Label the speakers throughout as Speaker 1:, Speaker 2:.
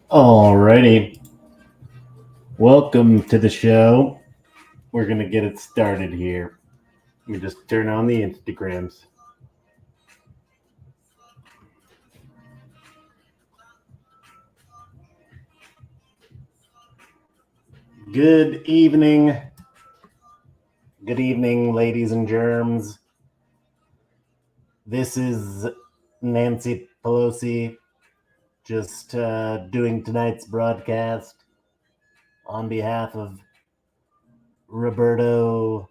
Speaker 1: Alrighty, welcome to the show. We're gonna get it started here. Let me just turn on the Instagrams. Good evening. Good evening, ladies and germs. This is Nancy Pelosi just doing tonight's broadcast on behalf of Roberto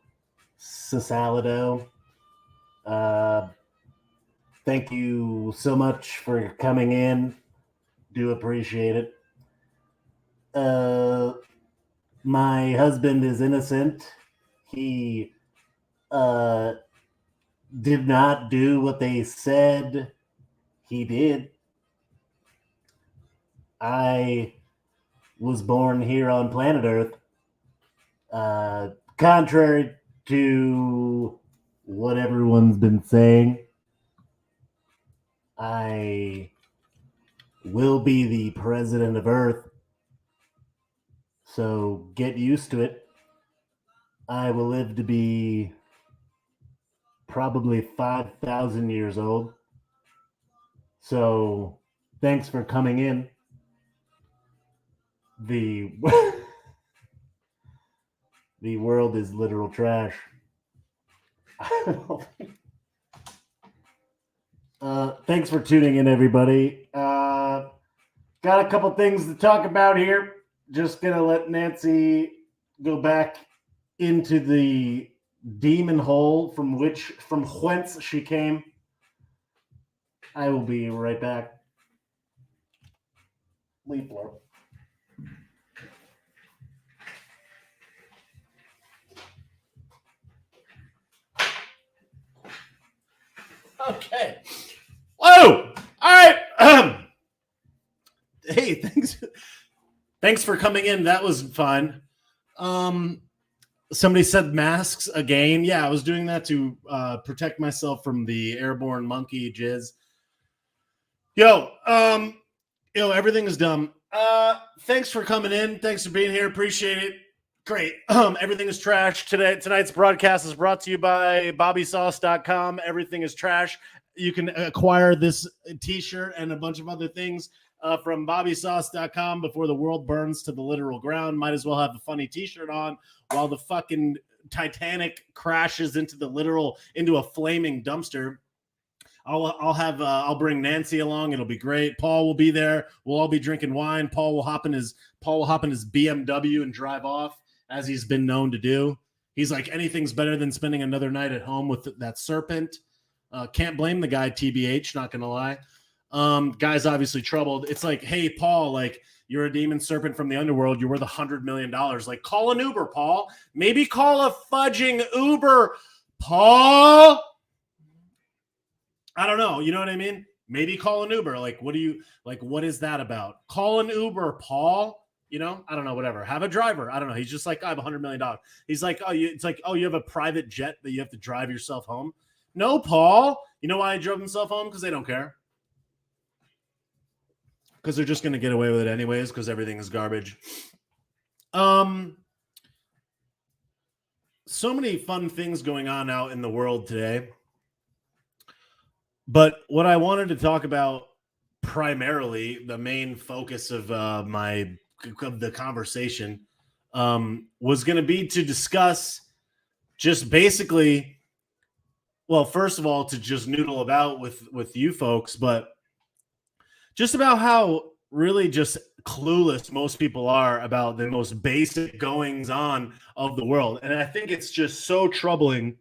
Speaker 1: Sasalado. Thank you so much for coming in. Do appreciate it. My husband is innocent. He uh, did not do what they said he did. I was born here on planet Earth. Contrary to what everyone's been saying, I will be the president of Earth. So get used to it. I will live to be probably 5,000 years old. So thanks for coming in. The the world is literal trash. Thanks for tuning in, everybody. Got a couple things to talk about here. Just gonna let Nancy go back into the demon hole from whence she came. I will be right back. Leaf blower. Okay. Oh, all right. Hey, thanks for coming in. That was fun. Somebody said masks again. Yeah, I was doing that to protect myself from the airborne monkey jizz. Yo, everything is dumb. Thanks for coming in. Thanks for being here. Appreciate it. Great. Everything is trash today. Tonight's broadcast is brought to you by bobbysauce.com. Everything is trash. You can acquire this t-shirt and a bunch of other things from bobbysauce.com before the world burns to the literal ground. Might as well have a funny t-shirt on while the fucking Titanic crashes into a flaming dumpster. I'll bring Nancy along. It'll be great. Paul will be there. We'll all be drinking wine. Paul will hop in his BMW and drive off, as he's been known to do. He's like, anything's better than spending another night at home with that serpent. Can't blame the guy, TBH, not gonna lie. Guy's obviously troubled. It's like, hey, Paul, like, you're a demon serpent from the underworld. You're worth $100 million. Like, call an Uber, Paul. Maybe call a fudging Uber, Paul. I don't know. You know what I mean? Maybe call an Uber. Like, what is that about? Call an Uber, Paul. You know, I don't know, whatever. Have a driver. I don't know. He's just like, I have $100 million. He's like, it's like, you have a private jet that you have to drive yourself home. No, Paul. You know why I drove himself home? Because they don't care. Because they're just going to get away with it anyways, because everything is garbage. So many fun things going on out in the world today. But what I wanted to talk about primarily, the main focus of the conversation was going to be to discuss just basically, well, first of all, to just noodle about with you folks, but just about how really just clueless most people are about the most basic goings on of the world. And I think it's just so troubling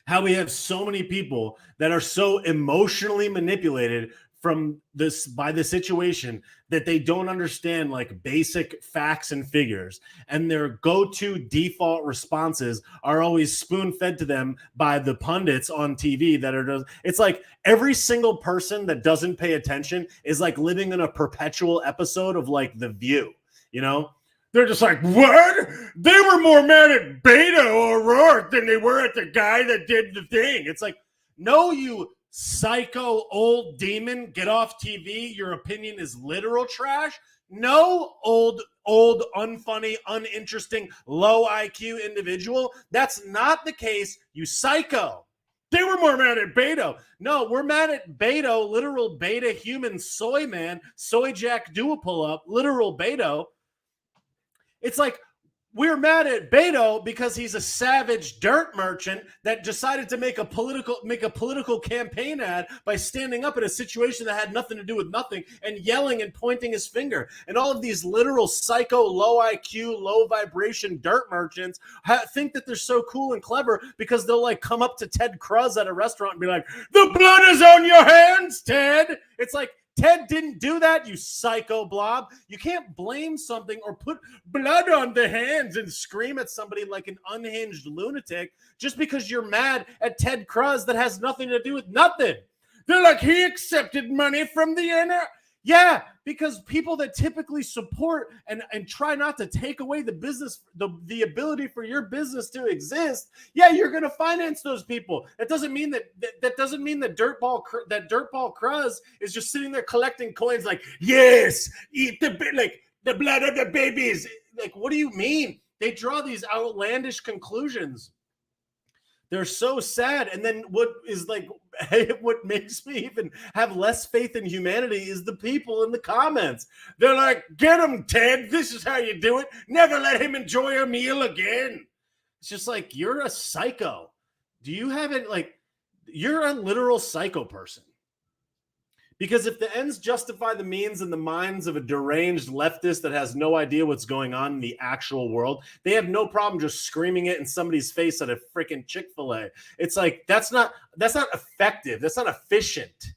Speaker 1: how we have so many people that are so emotionally manipulated by the situation that they don't understand like basic facts and figures, and their go-to default responses are always spoon-fed to them by the pundits on TV it's like every single person that doesn't pay attention is like living in a perpetual episode of like The View, you know? They're just like, what? They were more mad at Beto O'Rourke than they were at the guy that did the thing. It's like, no, you psycho old demon, get off TV. Your opinion is literal trash. No, old, unfunny, uninteresting, low IQ individual. That's not the case, you psycho. They were more mad at Beto. No, we're mad at Beto, literal beta human soy man, soy jack do a pull up, literal Beto. It's like, we're mad at Beto because he's a savage dirt merchant that decided to make a political campaign ad by standing up in a situation that had nothing to do with nothing and yelling and pointing his finger. And all of these literal psycho, low IQ, low vibration dirt merchants think that they're so cool and clever because they'll like come up to Ted Cruz at a restaurant and be like, "The blood is on your hands, Ted." It's like, Ted didn't do that, you psycho blob. You can't blame something or put blood on the hands and scream at somebody like an unhinged lunatic just because you're mad at Ted Cruz that has nothing to do with nothing. They're like, he accepted money from the inner. Yeah, because people that typically support and try not to take away the business, the ability for your business to exist, yeah, you're going to finance those people. That doesn't mean that doesn't mean that dirtball Cruz is just sitting there collecting coins like, yes, eat the blood of the babies. Like, what do you mean? They draw these outlandish conclusions. They're so sad. And then what makes me even have less faith in humanity is the people in the comments. They're like, get him, Ted. This is how you do it. Never let him enjoy a meal again. It's just like, you're a psycho. Do you have it? Like, you're a literal psycho person. Because if the ends justify the means in the minds of a deranged leftist that has no idea what's going on in the actual world, they have no problem just screaming it in somebody's face at a freaking Chick-fil-A. It's like, that's not effective. That's not efficient.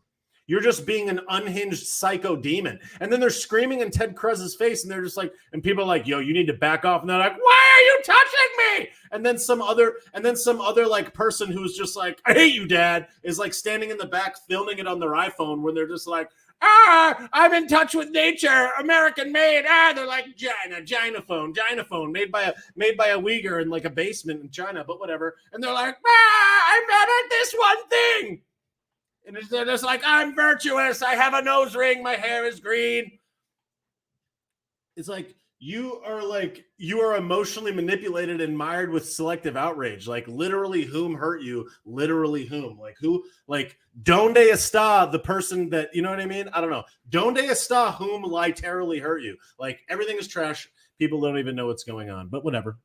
Speaker 1: You're just being an unhinged psycho demon. And then they're screaming in Ted Cruz's face, and they're just like, and people are like, yo, you need to back off. And they're like, why are you touching me? And then some other like person who's just like, I hate you, Dad, is like standing in the back filming it on their iPhone when they're just like, I'm in touch with nature, American made. They're like, China phone, made by a Uyghur in like a basement in China, but whatever. And they're like, I'm mad at this one thing. And they're just like, I'm virtuous. I have a nose ring. My hair is green. It's like, you are emotionally manipulated and mired with selective outrage. Like, literally, whom hurt you? Literally, whom? Like, who? Like, donde está the person that, you know what I mean? I don't know. Donde está whom literally hurt you? Like, everything is trash. People don't even know what's going on, but whatever.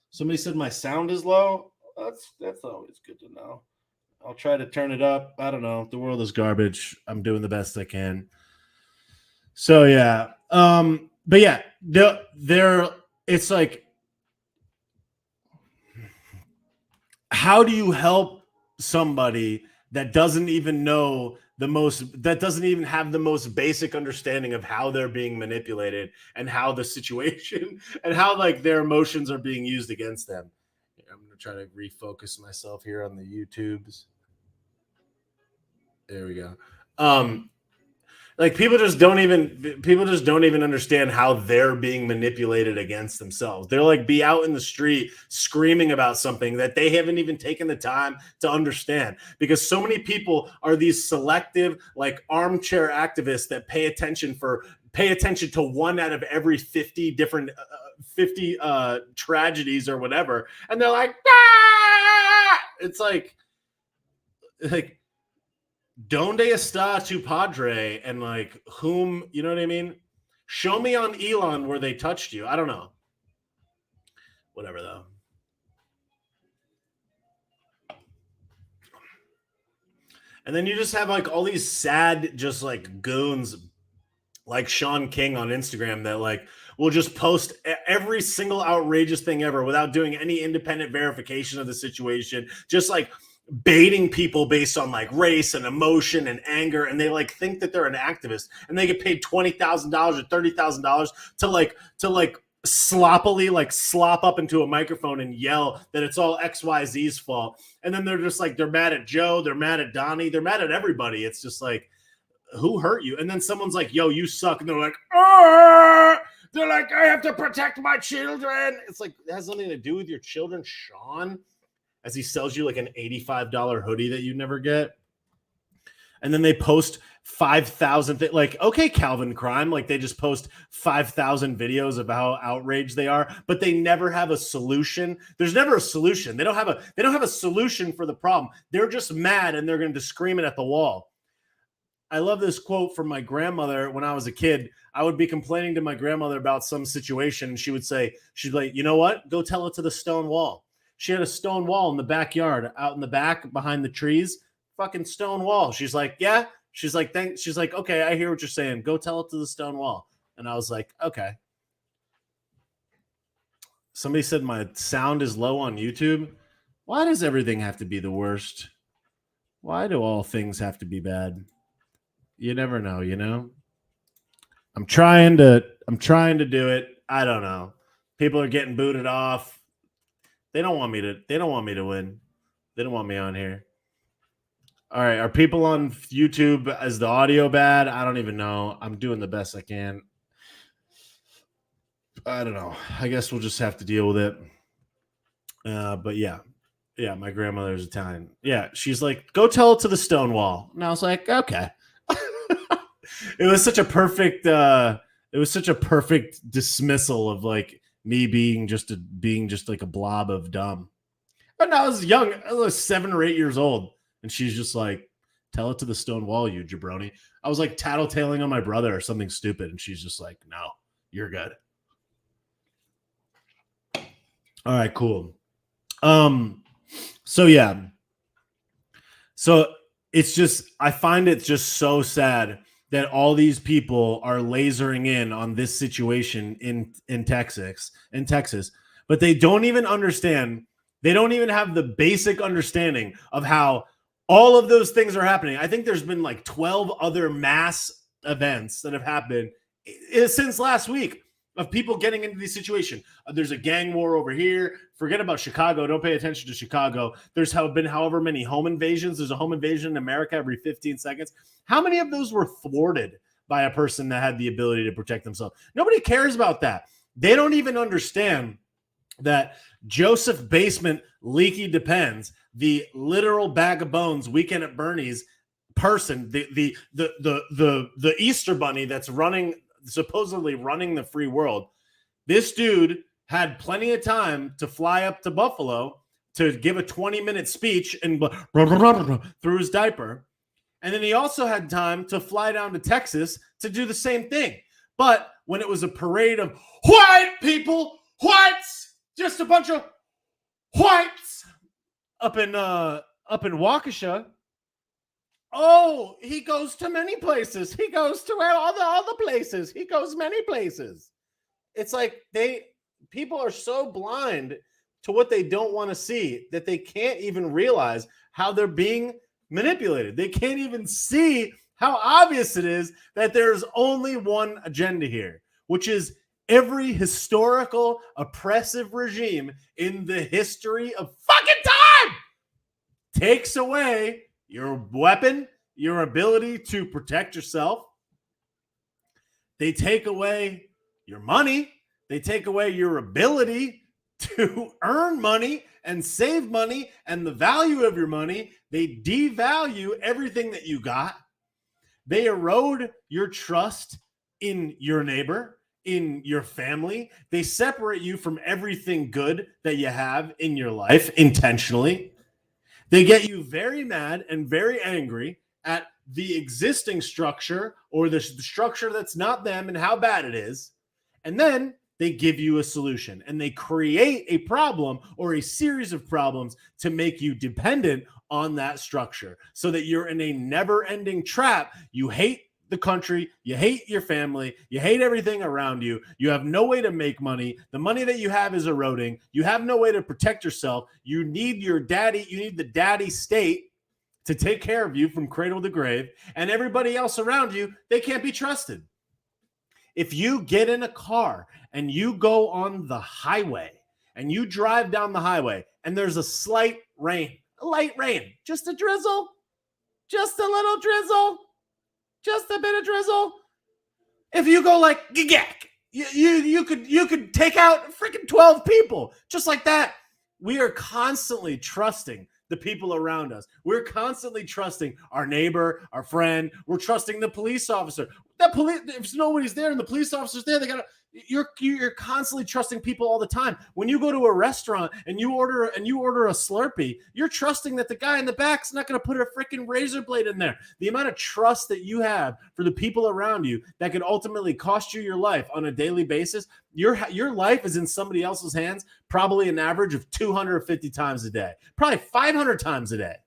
Speaker 1: Somebody said my sound is low. That's always good to know. I'll try to turn it up. I don't know. The world is garbage. I'm doing the best I can. So yeah. But yeah, it's like, how do you help somebody that doesn't even have the most basic understanding of how they're being manipulated and how the situation and how like their emotions are being used against them? I'm going to try to refocus myself here on the YouTubes. There we go. Like, people just don't even understand how they're being manipulated against themselves. They're like, be out in the street screaming about something that they haven't even taken the time to understand, because so many people are these selective, like, armchair activists that pay attention to one out of every 50 different 50 tragedies or whatever. And they're like, ah! It's like, donde está tu padre? And like, whom, you know what I mean? Show me on Elon where they touched you. I don't know. Whatever, though. And then you just have like all these sad, just like goons like Sean King on Instagram that like will just post every single outrageous thing ever without doing any independent verification of the situation. Just like baiting people based on like race and emotion and anger, and they like think that they're an activist, and they get paid $20,000 or $30,000 to sloppily like slop up into a microphone and yell that it's all XYZ's fault. And then they're just like, they're mad at Joe, they're mad at Donnie, they're mad at everybody. It's just like, who hurt you? And then someone's like, yo, you suck. And they're like, they're like, I have to protect my children. It's like, it has nothing to do with your children, Sean. as he sells you like an $85 hoodie that you never get. And then they post 5,000 like, okay, Calvin Crime, like they just post 5,000 videos of how outraged they are, but they never have a solution. There's never a solution. They don't have a solution for the problem. They're just mad and they're going to scream it at the wall. I love this quote from my grandmother. When I was a kid, I would be complaining to my grandmother about some situation, and she'd be like, you know what? Go tell it to the stone wall. She had a stone wall in the backyard, out in the back behind the trees, fucking stone wall. She's like, yeah. She's like, thanks. She's like, okay, I hear what you're saying. Go tell it to the stone wall. And I was like, okay. Somebody said my sound is low on YouTube. Why does everything have to be the worst? Why do all things have to be bad? You never know, you know? I'm trying to do it. I don't know. People are getting booted off. They don't want me to win. They don't want me on here. All right. Are people on YouTube? Is the audio bad? I don't even know. I'm doing the best I can. I don't know. I guess we'll just have to deal with it. But yeah. Yeah, my grandmother's Italian. Yeah, she's like, go tell it to the stone wall. And I was like, okay. It was such a perfect dismissal of like me being just like a blob of dumb. And I was young. I was 7 or 8 years old. And she's just like, tell it to the stone wall, you jabroni. I was like tattletaling on my brother or something stupid. And she's just like, no, you're good. All right, cool. So yeah. So it's just, I find it just so sad that all these people are lasering in on this situation in Texas, but they don't even understand. They don't even have the basic understanding of how all of those things are happening. I think there's been like 12 other mass events that have happened since last week of people getting into this situation. There's a gang war over here. Forget about Chicago. Don't pay attention to Chicago. There's been however many home invasions. There's a home invasion in America every 15 seconds. How many of those were thwarted by a person that had the ability to protect themselves? Nobody cares about that. They don't even understand that Joseph Basement Leaky Depends, the literal bag of bones Weekend at Bernie's person, the Easter bunny that's supposedly running the free world. This dude had plenty of time to fly up to Buffalo to give a 20-minute speech and through his diaper. And then he also had time to fly down to Texas to do the same thing. But when it was a parade of white people, whites, just a bunch of whites up in Waukesha, oh, he goes to many places. He goes to all the places. He goes many places. It's like people are so blind to what they don't want to see that they can't even realize how they're being manipulated. They can't even see how obvious it is that there's only one agenda here, which is every historical oppressive regime in the history of fucking time takes away your weapon, your ability to protect yourself. They take away your money. They take away your ability to earn money and save money and the value of your money. They devalue everything that you got. They erode your trust in your neighbor, in your family. They separate you from everything good that you have in your life intentionally. They get you very mad and very angry at the existing structure or the structure that's not them and how bad it is. And then they give you a solution and they create a problem or a series of problems to make you dependent on that structure so that you're in a never-ending trap. You hate the country, you hate your family, you hate everything around you. You have no way to make money. The money that you have is eroding. You have no way to protect yourself. You need your daddy, you need the daddy state to take care of you from cradle to grave. And everybody else around you, they can't be trusted. If you get in a car and you go on the highway and you drive down the highway and there's a light rain, just a drizzle, just a little drizzle, just a bit of drizzle. If you go like gigak, you could take out freaking 12 people just like that. We are constantly trusting the people around us. We're constantly trusting our neighbor, our friend. We're trusting the police officer. That police, if nobody's there and the police officer's there, you're constantly trusting people all the time. When you go to a restaurant and you order a Slurpee, you're trusting that the guy in the back's not going to put a freaking razor blade in there. The amount of trust that you have for the people around you that could ultimately cost you your life on a daily basis, your life is in somebody else's hands probably an average of 250 times a day, probably 500 times a day.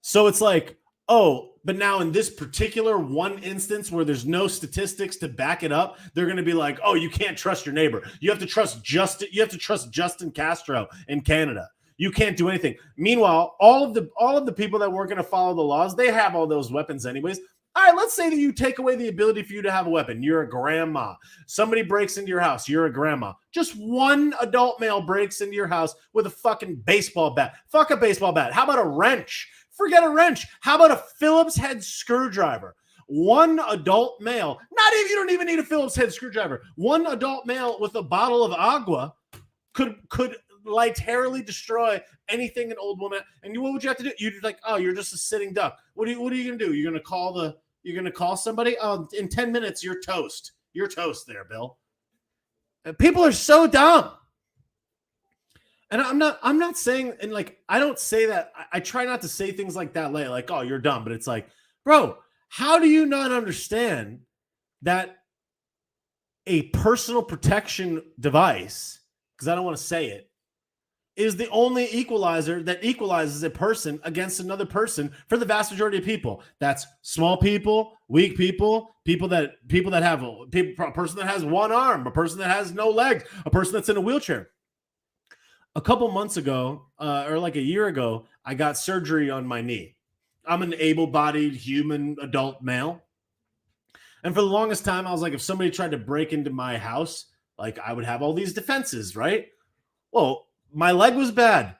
Speaker 1: So it's like, oh, but now in this particular one instance where there's no statistics to back it up, they're going to be like, oh, you can't trust your neighbor. You have to trust Justin Castro in Canada. You can't do anything. Meanwhile, all of the people that weren't going to follow the laws, they have all those weapons anyways. All right, let's say that you take away the ability for you to have a weapon. You're a grandma. Somebody breaks into your house. You're a grandma. Just one adult male breaks into your house with a fucking baseball bat. Fuck a baseball bat. How about a wrench? Forget a wrench. How about a Phillips head screwdriver? One adult male, you don't even need a Phillips head screwdriver. One adult male with a bottle of agua could literally destroy anything an old woman. And what would you have to do? You'd like, oh, you're just a sitting duck. What are you going to do? You're going to call somebody? Oh, in 10 minutes, you're toast. You're toast there, Bill. And people are so dumb. And I'm not saying, and like, I don't say that. I try not to say things like that late, like, oh, you're dumb. But it's like, bro, how do you not understand that a personal protection device, because I don't want to say it, is the only equalizer that equalizes a person against another person for the vast majority of people? That's small people, weak people, a person that has one arm, a person that has no legs, a person that's in a wheelchair. A couple months ago, or like a year ago, I got surgery on my knee. I'm an able-bodied human adult male. And for the longest time, I was like, if somebody tried to break into my house, like I would have all these defenses, right? Well, my leg was bad.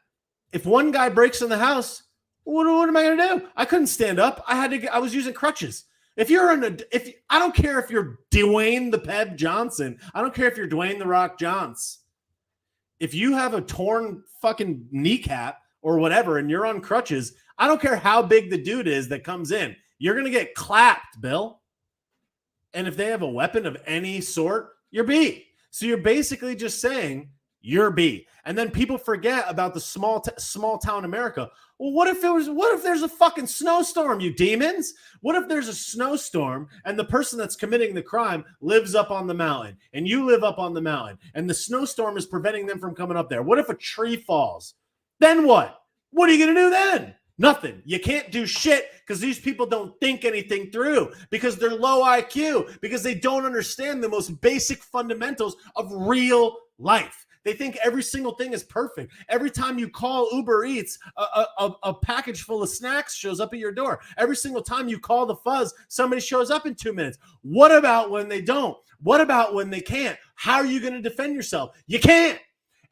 Speaker 1: If one guy breaks in the house, what am I going to do? I couldn't stand up. I was using crutches. I don't care if you're Dwayne the Peb Johnson. I don't care if you're Dwayne the Rock Johnson. If you have a torn fucking kneecap or whatever and you're on crutches, I don't care how big the dude is that comes in. You're going to get clapped, Bill. And if they have a weapon of any sort, you're B. So you're basically just saying you're B. And then people forget about the small town America. Well, what if there's a fucking snowstorm, you demons? What if there's a snowstorm and the person that's committing the crime lives up on the mountain and you live up on the mountain and the snowstorm is preventing them from coming up there? What if a tree falls? Then what? What are you going to do then? Nothing. You can't do shit because these people don't think anything through, because they're low IQ, because they don't understand the most basic fundamentals of real life. They think every single thing is perfect. Every time you call Uber Eats, a package full of snacks shows up at your door. Every single time you call the Fuzz, somebody shows up in 2 minutes. What about when they don't? What about when they can't? How are you going to defend yourself? You can't.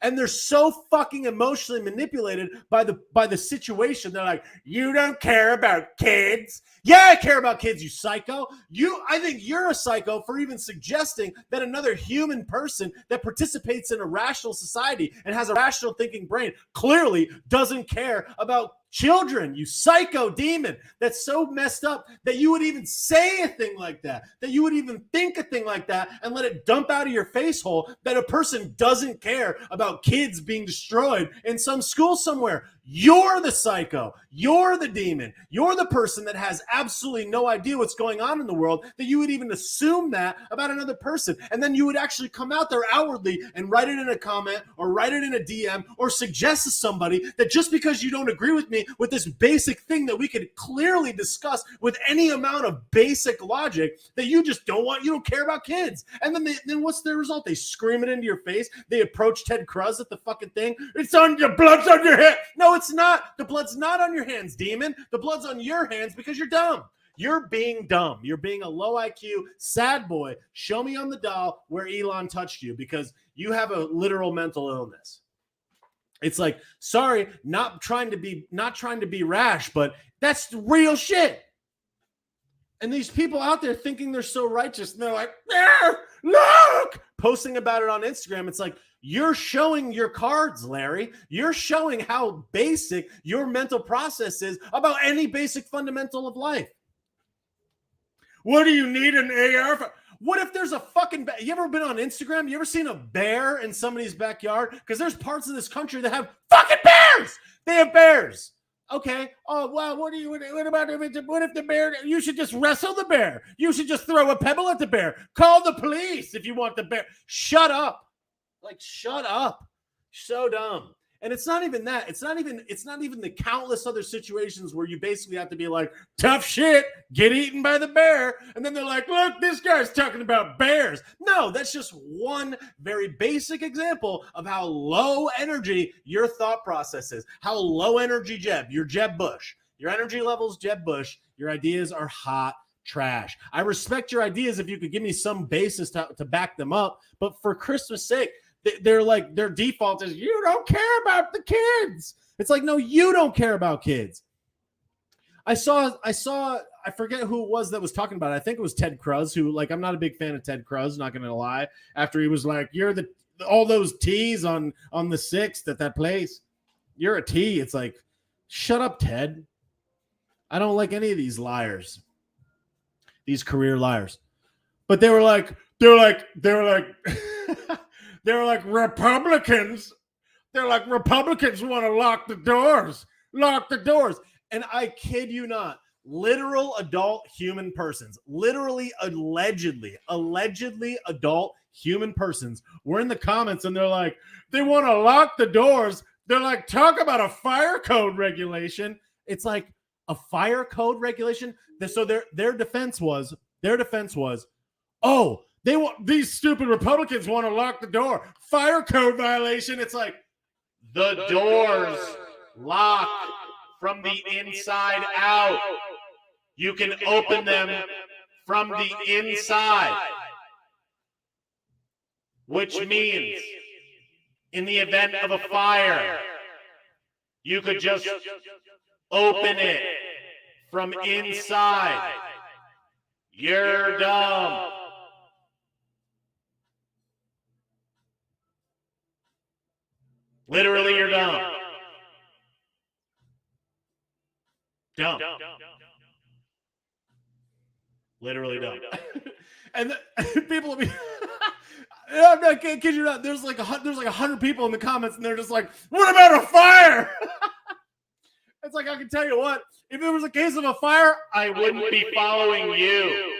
Speaker 1: And they're so fucking emotionally manipulated by the situation. They're like, you don't care about kids. Yeah, I care about kids, you psycho. I think you're a psycho for even suggesting that another human person that participates in a rational society and has a rational thinking brain clearly doesn't care about children, you psycho demon. That's so messed up that you would even say a thing like that you would even think a thing like that and let it dump out of your face hole that a person doesn't care about kids being destroyed in some school somewhere. You're the psycho. You're the demon. You're the person that has absolutely no idea what's going on in the world, that you would even assume that about another person. And then you would actually come out there outwardly and write it in a comment or write it in a DM or suggest to somebody that just because you don't agree with me with this basic thing that we could clearly discuss with any amount of basic logic, that you don't care about kids. And then what's the result? They scream it into your face. They approach Ted Cruz at the fucking thing. It's on your blood's on your head. No, it's not. The blood's not on your hands, demon. The blood's on your hands because you're dumb. You're being dumb. You're being a low IQ sad boy. Show me on the doll where Elon touched you, because you have a literal mental illness. It's like, sorry, not trying to be rash, but that's real shit. And these people out there thinking they're so righteous, and they're like, there, look, posting about it on Instagram. It's like, you're showing your cards, Larry. You're showing how basic your mental process is about any basic fundamental of life. What do you need an AR for? What if there's a fucking bear? You ever been on Instagram? You ever seen a bear in somebody's backyard? Because there's parts of this country that have fucking bears. They have bears. Okay. Oh, well, what about if the bear, you should just wrestle the bear. You should just throw a pebble at the bear. Call the police if you want the bear. Shut up. Like, shut up. So dumb. And it's not even that. It's not even the countless other situations where you basically have to be like, tough shit, get eaten by the bear. And then they're like, look, this guy's talking about bears. No, that's just one very basic example of how low energy your thought process is. How low energy Jeb. You're Jeb Bush. Your energy level's Jeb Bush. Your ideas are hot trash. I respect your ideas if you could give me some basis to back them up. But for Christmas sake, they're like, their default is, you don't care about the kids. It's like, no, you don't care about kids. I saw, I forget who it was that was talking about it. I think it was Ted Cruz, who, like, I'm not a big fan of Ted Cruz, not going to lie. After he was like, you're all those T's on the 6th at that place. You're a T. It's like, shut up, Ted. I don't like any of these liars. These career liars. But they were like, they're like Republicans. They're like, Republicans want to lock the doors. Lock the doors. And I kid you not, literal adult human persons, literally, allegedly adult human persons were in the comments, and they're like, they want to lock the doors. They're like, talk about a fire code regulation. It's like, a fire code regulation? So their defense was, oh, these stupid Republicans want to lock the door. Fire code violation. It's like, the doors lock from the inside out. You can open them from the inside. Which means, in the event of a fire, you could just open it from inside. You're dumb. Literally, you're dumb. Dumb. Literally dumb. And people will be, I'm not kidding you not. There's like 100 people in the comments, and they're just like, what about a fire? It's like, I can tell you what, if it was a case of a fire, I wouldn't be following you.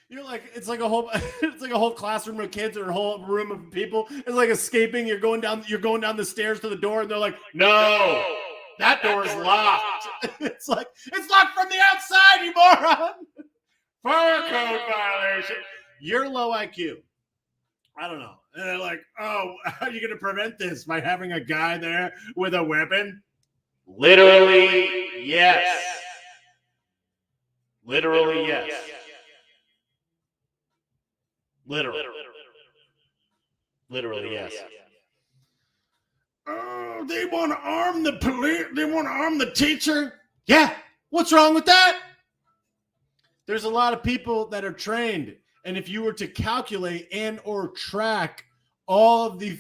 Speaker 1: You're like, it's like a whole classroom of kids or a whole room of people. It's like escaping. You're going down the stairs to the door, and they're like, no, that door's locked. It's like, it's locked from the outside, you moron. Fire code violation. You're low IQ. I don't know. And they're like, oh, how are you going to prevent this? By having a guy there with a weapon? Literally, yes. Literally, yes. Literally, yes. Oh, they want to arm the police. They want to arm the teacher. Yeah. What's wrong with that? There's a lot of people that are trained. And if you were to calculate and or track all of the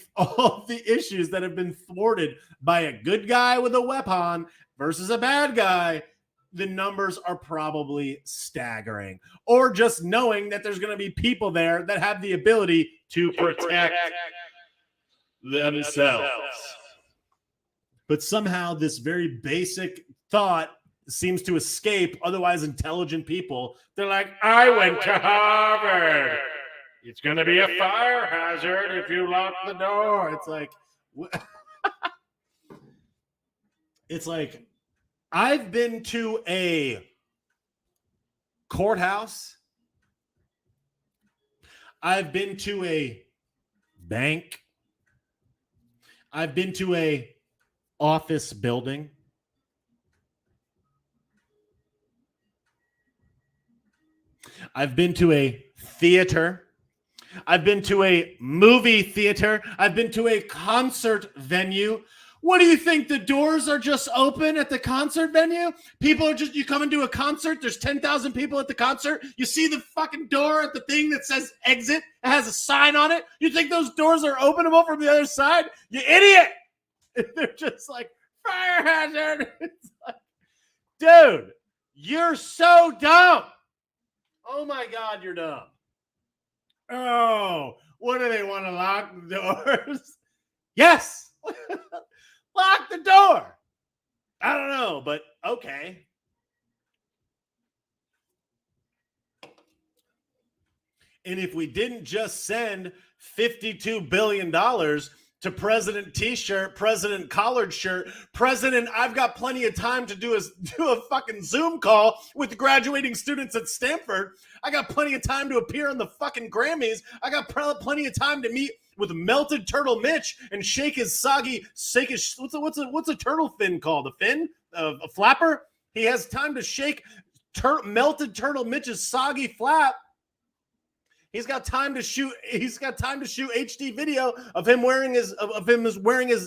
Speaker 1: issues that have been thwarted by a good guy with a weapon versus a bad guy, the numbers are probably staggering. Or just knowing that there's going to be people there that have the ability to protect themselves. But somehow this very basic thought seems to escape otherwise intelligent people. They're like, I went to Harvard. It's going to be a fire hazard if you lock the door. It's like, it's like, I've been to a courthouse. I've been to a bank. I've been to a office building. I've been to a theater. I've been to a movie theater. I've been to a concert venue. What do you think? The doors are just open at the concert venue? People are just, you come into a concert, there's 10,000 people at the concert. You see the fucking door at the thing that says exit. It has a sign on it. You think those doors are openable from the other side? You idiot. They're just like, fire hazard. It's like, dude, you're so dumb. Oh my God, you're dumb. Oh, what do they want to lock the doors? Yes. Lock the door. I don't know, but okay. And if we didn't just send $52 billion to President T-shirt, President collared shirt, President, I've got plenty of time to do a fucking Zoom call with the graduating students at Stanford. I got plenty of time to appear on the fucking Grammys. I got plenty of time to meet with Melted Turtle Mitch and shake his what's a turtle fin called? A fin? A flapper? He has time to shake Melted Turtle Mitch's soggy flap. He's got time to shoot HD video of him wearing his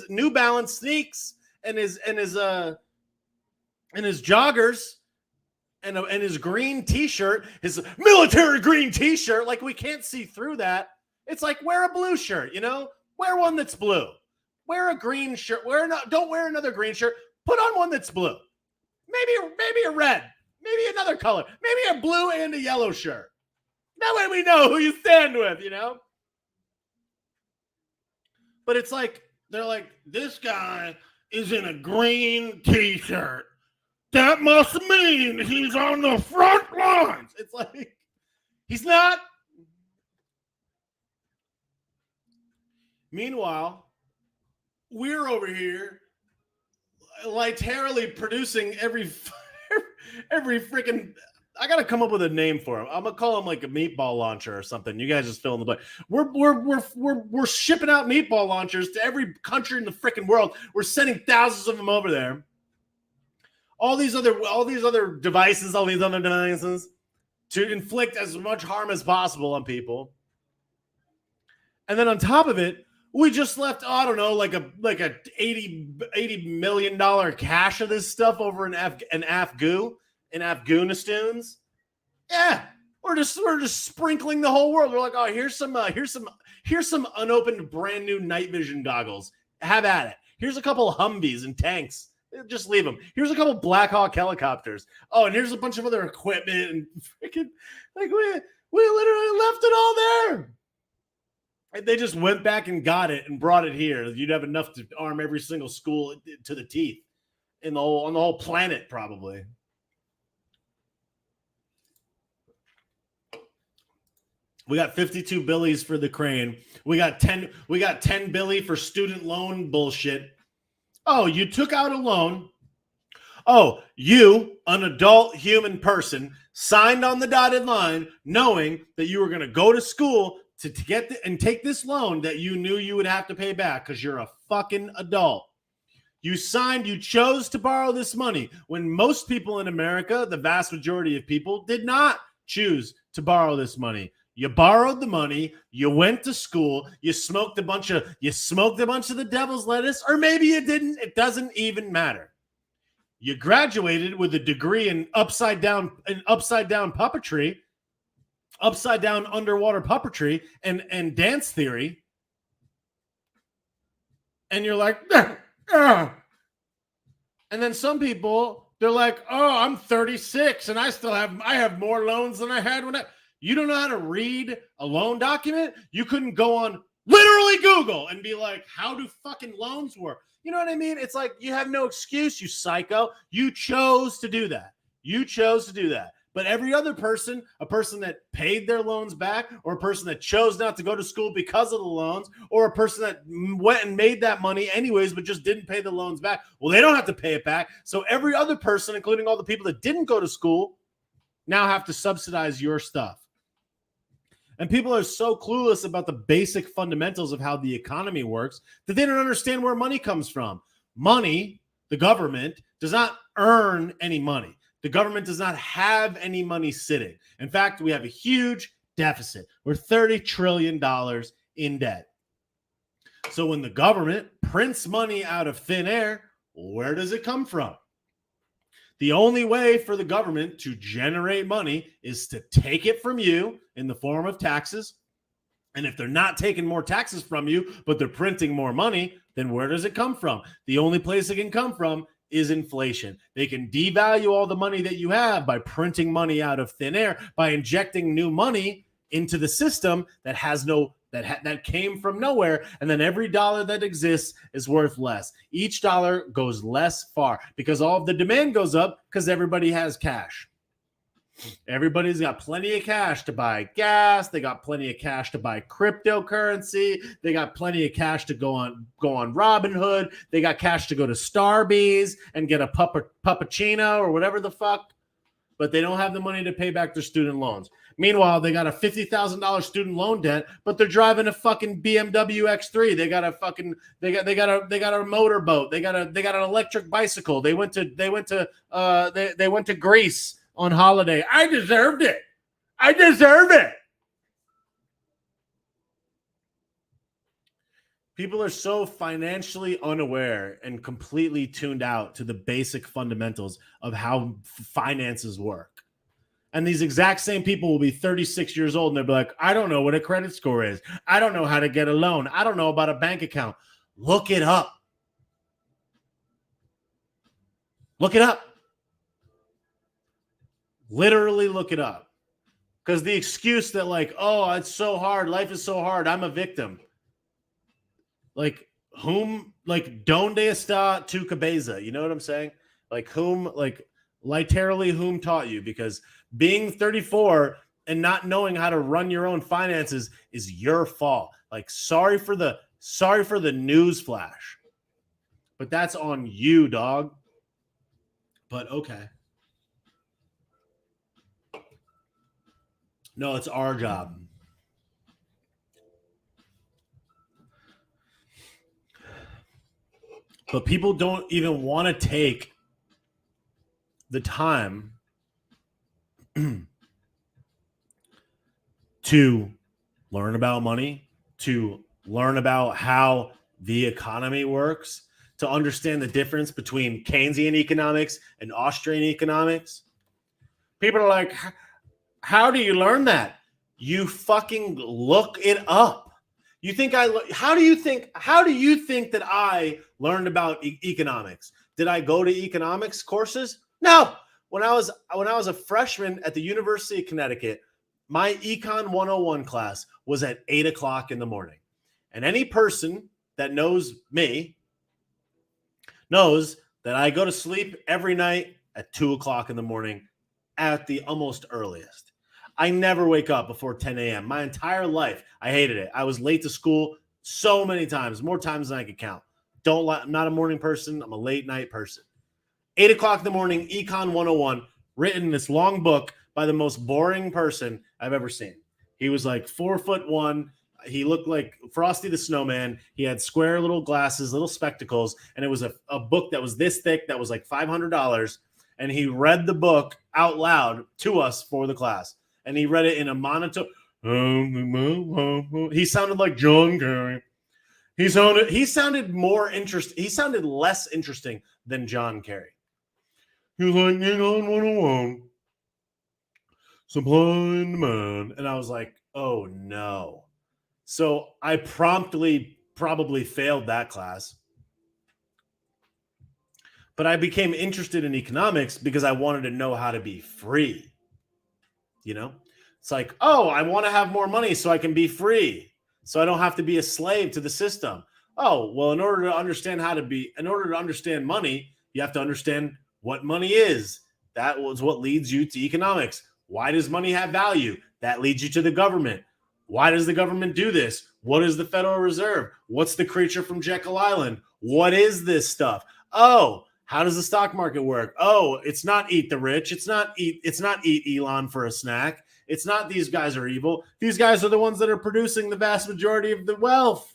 Speaker 1: New Balance sneaks and his joggers and his green t-shirt, his military green t-shirt. Like, we can't see through that. It's like, wear a blue shirt, wear one that's blue. Wear a green shirt. Don't wear another green shirt. Put on one that's blue. Maybe a red. Maybe another color. Maybe a blue and a yellow shirt. That way we know who you stand with, But it's like, they're like, this guy is in a green t-shirt. That must mean he's on the front lines. It's like, he's not. Meanwhile, we're over here literally producing every freaking. I gotta come up with a name for him. I'm gonna call him like a meatball launcher or something. You guys just fill in the blank. We're shipping out meatball launchers to every country in the freaking world. We're sending thousands of them over there. All these other devices to inflict as much harm as possible on people. And then on top of it, we just left, I don't know, like a $80 million cache of this stuff over in Afghanistan. Yeah, we're just sprinkling the whole world. We're like, oh, here's some unopened brand new night vision goggles. Have at it. Here's a couple of Humvees and tanks. Just leave them. Here's a couple of Black Hawk helicopters. Oh, and here's a bunch of other equipment and freaking like we literally left it all there. And they just went back and got it and brought it here. You'd have enough to arm every single school to the teeth on the whole planet, probably. We got 52 billies for the crane. We got 10 billy for student loan bullshit. Oh, you took out a loan. Oh, you, an adult human person, signed on the dotted line knowing that you were going to go to school to get and take this loan that you knew you would have to pay back because you're a fucking adult. You chose to borrow this money when most people in America, the vast majority of people, did not choose to borrow this money. You borrowed the money, you went to school, you smoked a bunch of the devil's lettuce, or maybe you didn't. It doesn't even matter. You graduated with a degree in upside down puppetry, upside down underwater puppetry and dance theory. And you're like, and then some people, they're like, oh, I'm 36 and I have more loans than I had when you don't know how to read a loan document? You couldn't go on literally Google and be like, how do fucking loans work? You know what I mean? It's like, you have no excuse, you psycho. You chose to do that. But every other person, a person that paid their loans back, or a person that chose not to go to school because of the loans, or a person that went and made that money anyways but just didn't pay the loans back, well, they don't have to pay it back. So every other person, including all the people that didn't go to school, now have to subsidize your stuff. And people are so clueless about the basic fundamentals of how the economy works that they don't understand where money comes from. Money, the government, does not earn any money. The government does not have any money sitting. In fact, we have a huge deficit. We're $30 trillion in debt. So when the government prints money out of thin air, where does it come from? The only way for the government to generate money is to take it from you in the form of taxes. And if they're not taking more taxes from you, but they're printing more money, then where does it come from? The only place it can come from is inflation. They can devalue all the money that you have by printing money out of thin air, by injecting new money into the system that has no that came from nowhere, and then every dollar that exists is worth less. Each dollar goes less far because all of the demand goes up because everybody has cash. Everybody's got plenty of cash to buy gas. They got plenty of cash to buy cryptocurrency. They got plenty of cash to go on Robinhood. They got cash to go to Starbucks and get a puppuccino or whatever the fuck. But they don't have the money to pay back their student loans. Meanwhile, they got a $50,000 student loan debt, but they're driving a fucking BMW X3. They got a motorboat. They got an electric bicycle. They went to Greece on holiday. I deserved it. I deserve it. People are so financially unaware and completely tuned out to the basic fundamentals of how finances work. And these exact same people will be 36 years old and they'll be like, I don't know what a credit score is. I don't know how to get a loan. I don't know about a bank account. Look it up. Look it up. Literally look it up. Because the excuse that like, oh, it's so hard. Life is so hard. I'm a victim. Like whom, like donde está tu cabeza? You know what I'm saying? Like whom, like literally whom taught you? Because being 34 and not knowing how to run your own finances is your fault. Like sorry for the news flash, but that's on you, dog. But okay. No, it's our job. But people don't even want to take the time to learn about money, to learn about how the economy works, to understand the difference between Keynesian economics and Austrian economics. People are like, how do you learn that? You fucking look it up. You think how do you think that I learned about economics? Did I go to economics courses? No. When I was a freshman at the University of Connecticut, my Econ 101 class was at 8 o'clock in the morning. And any person that knows me knows that I go to sleep every night at 2 o'clock in the morning at the almost earliest. I never wake up before 10 a.m. My entire life, I hated it. I was late to school so many times, more times than I could count. I'm not a morning person. I'm a late night person. 8 o'clock in the morning, Econ 101, written in this long book by the most boring person I've ever seen. He was like 4'1". He looked like Frosty the Snowman. He had square little glasses, little spectacles, and it was a book that was this thick that was like $500. And he read the book out loud to us for the class. And he read it in a monotone. He sounded like John Kerry. He sounded more interesting. He sounded less interesting than John Kerry. He was like, Econ 101, supply and demand. And I was like, oh no. So I promptly probably failed that class. But I became interested in economics because I wanted to know how to be free. You know, it's like, oh, I want to have more money so I can be free, so I don't have to be a slave to the system. Oh, well, in order to understand money, you have to understand what money is. That was what leads you to economics. Why does money have value? That leads you to the government. Why does the government do this? What is the Federal Reserve? What's the creature from Jekyll Island? What is this stuff? Oh, how does the stock market work? Oh, it's not eat the rich. It's not eat Elon for a snack. It's not these guys are evil. These guys are the ones that are producing the vast majority of the wealth.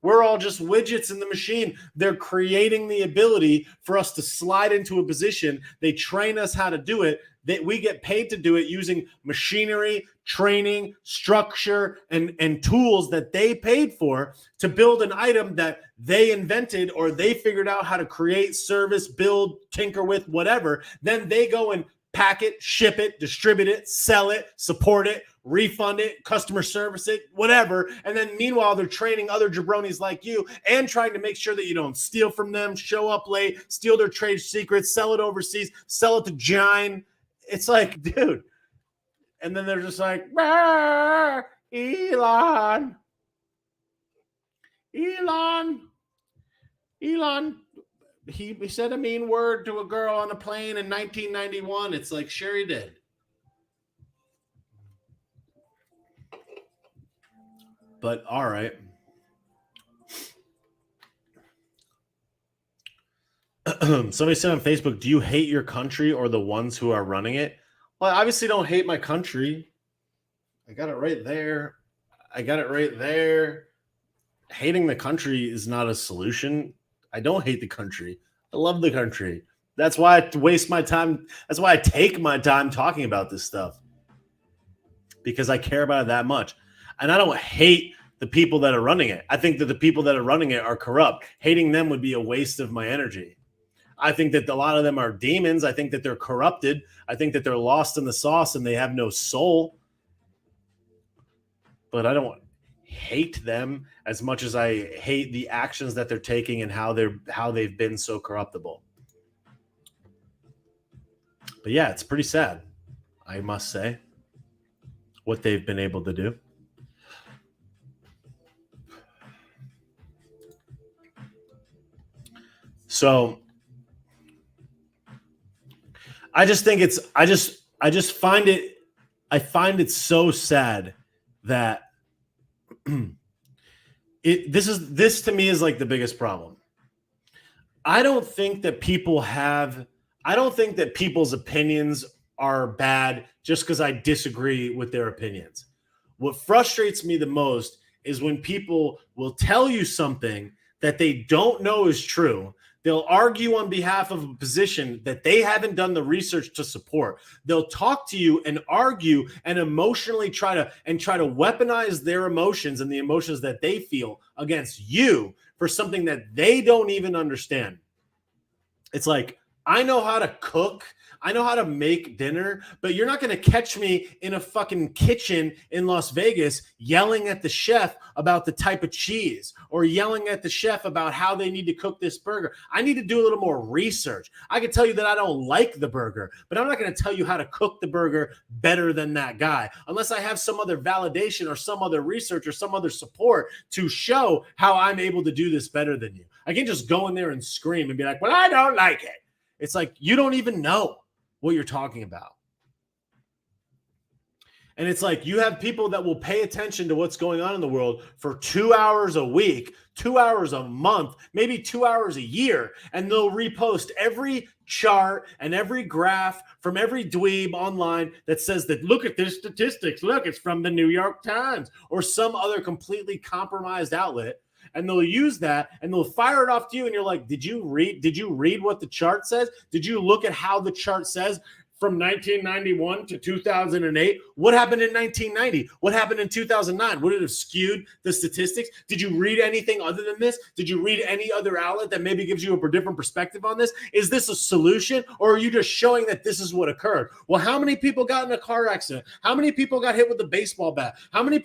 Speaker 1: We're all just widgets in the machine. They're creating the ability for us to slide into a position. They train us how to do it. That we get paid to do it using machinery, training, structure, and tools that they paid for to build an item that they invented or they figured out how to create, service, build, tinker with, whatever. Then they go and pack it, ship it, distribute it, sell it, support it, refund it, customer service it, whatever. And then meanwhile, they're training other jabronis like you and trying to make sure that you don't steal from them, show up late, steal their trade secrets, sell it overseas, sell it to Gine. It's like, dude. And then they're just like, Elon. He said a mean word to a girl on a plane in 1991. It's like, sure he did. But all right. Somebody said on Facebook, do you hate your country or the ones who are running it? Well, I obviously don't hate my country. I got it right there. Hating the country is not a solution. I don't hate the country. I love the country. That's why I waste my time. That's why I take my time talking about this stuff. Because I care about it that much. And I don't hate the people that are running it. I think that the people that are running it are corrupt. Hating them would be a waste of my energy. I think that a lot of them are demons. I think that they're corrupted. I think that they're lost in the sauce and they have no soul. But I don't hate them as much as I hate the actions that they're taking and how they've been so corruptible. But yeah, it's pretty sad, I must say, what they've been able to do. So I just think I find it so sad that this to me is like the biggest problem. I don't think that people's opinions are bad just because I disagree with their opinions. What frustrates me the most is when people will tell you something that they don't know is true. They'll argue on behalf of a position that they haven't done the research to support. They'll talk to you and argue and emotionally try to weaponize their emotions and the emotions that they feel against you for something that they don't even understand. It's like, I know how to cook. I know how to make dinner, but you're not going to catch me in a fucking kitchen in Las Vegas yelling at the chef about the type of cheese or yelling at the chef about how they need to cook this burger. I need to do a little more research. I can tell you that I don't like the burger, but I'm not going to tell you how to cook the burger better than that guy unless I have some other validation or some other research or some other support to show how I'm able to do this better than you. I can't just go in there and scream and be like, well, I don't like it. It's like, you don't even know what you're talking about. And it's like, you have people that will pay attention to what's going on in the world for 2 hours a week, 2 hours a month, maybe 2 hours a year. And they'll repost every chart and every graph from every dweeb online that says that, look at this statistics. Look, it's from the New York Times or some other completely compromised outlet. And they'll use that and they'll fire it off to you. And you're like, did you read what the chart says? Did you look at how the chart says from 1991 to 2008? What happened in 1990? What happened in 2009? Would it have skewed the statistics? Did you read anything other than this? Did you read any other outlet that maybe gives you a different perspective on this? Is this a solution, or are you just showing that this is what occurred? Well, how many people got in a car accident? How many people got hit with a baseball bat? How many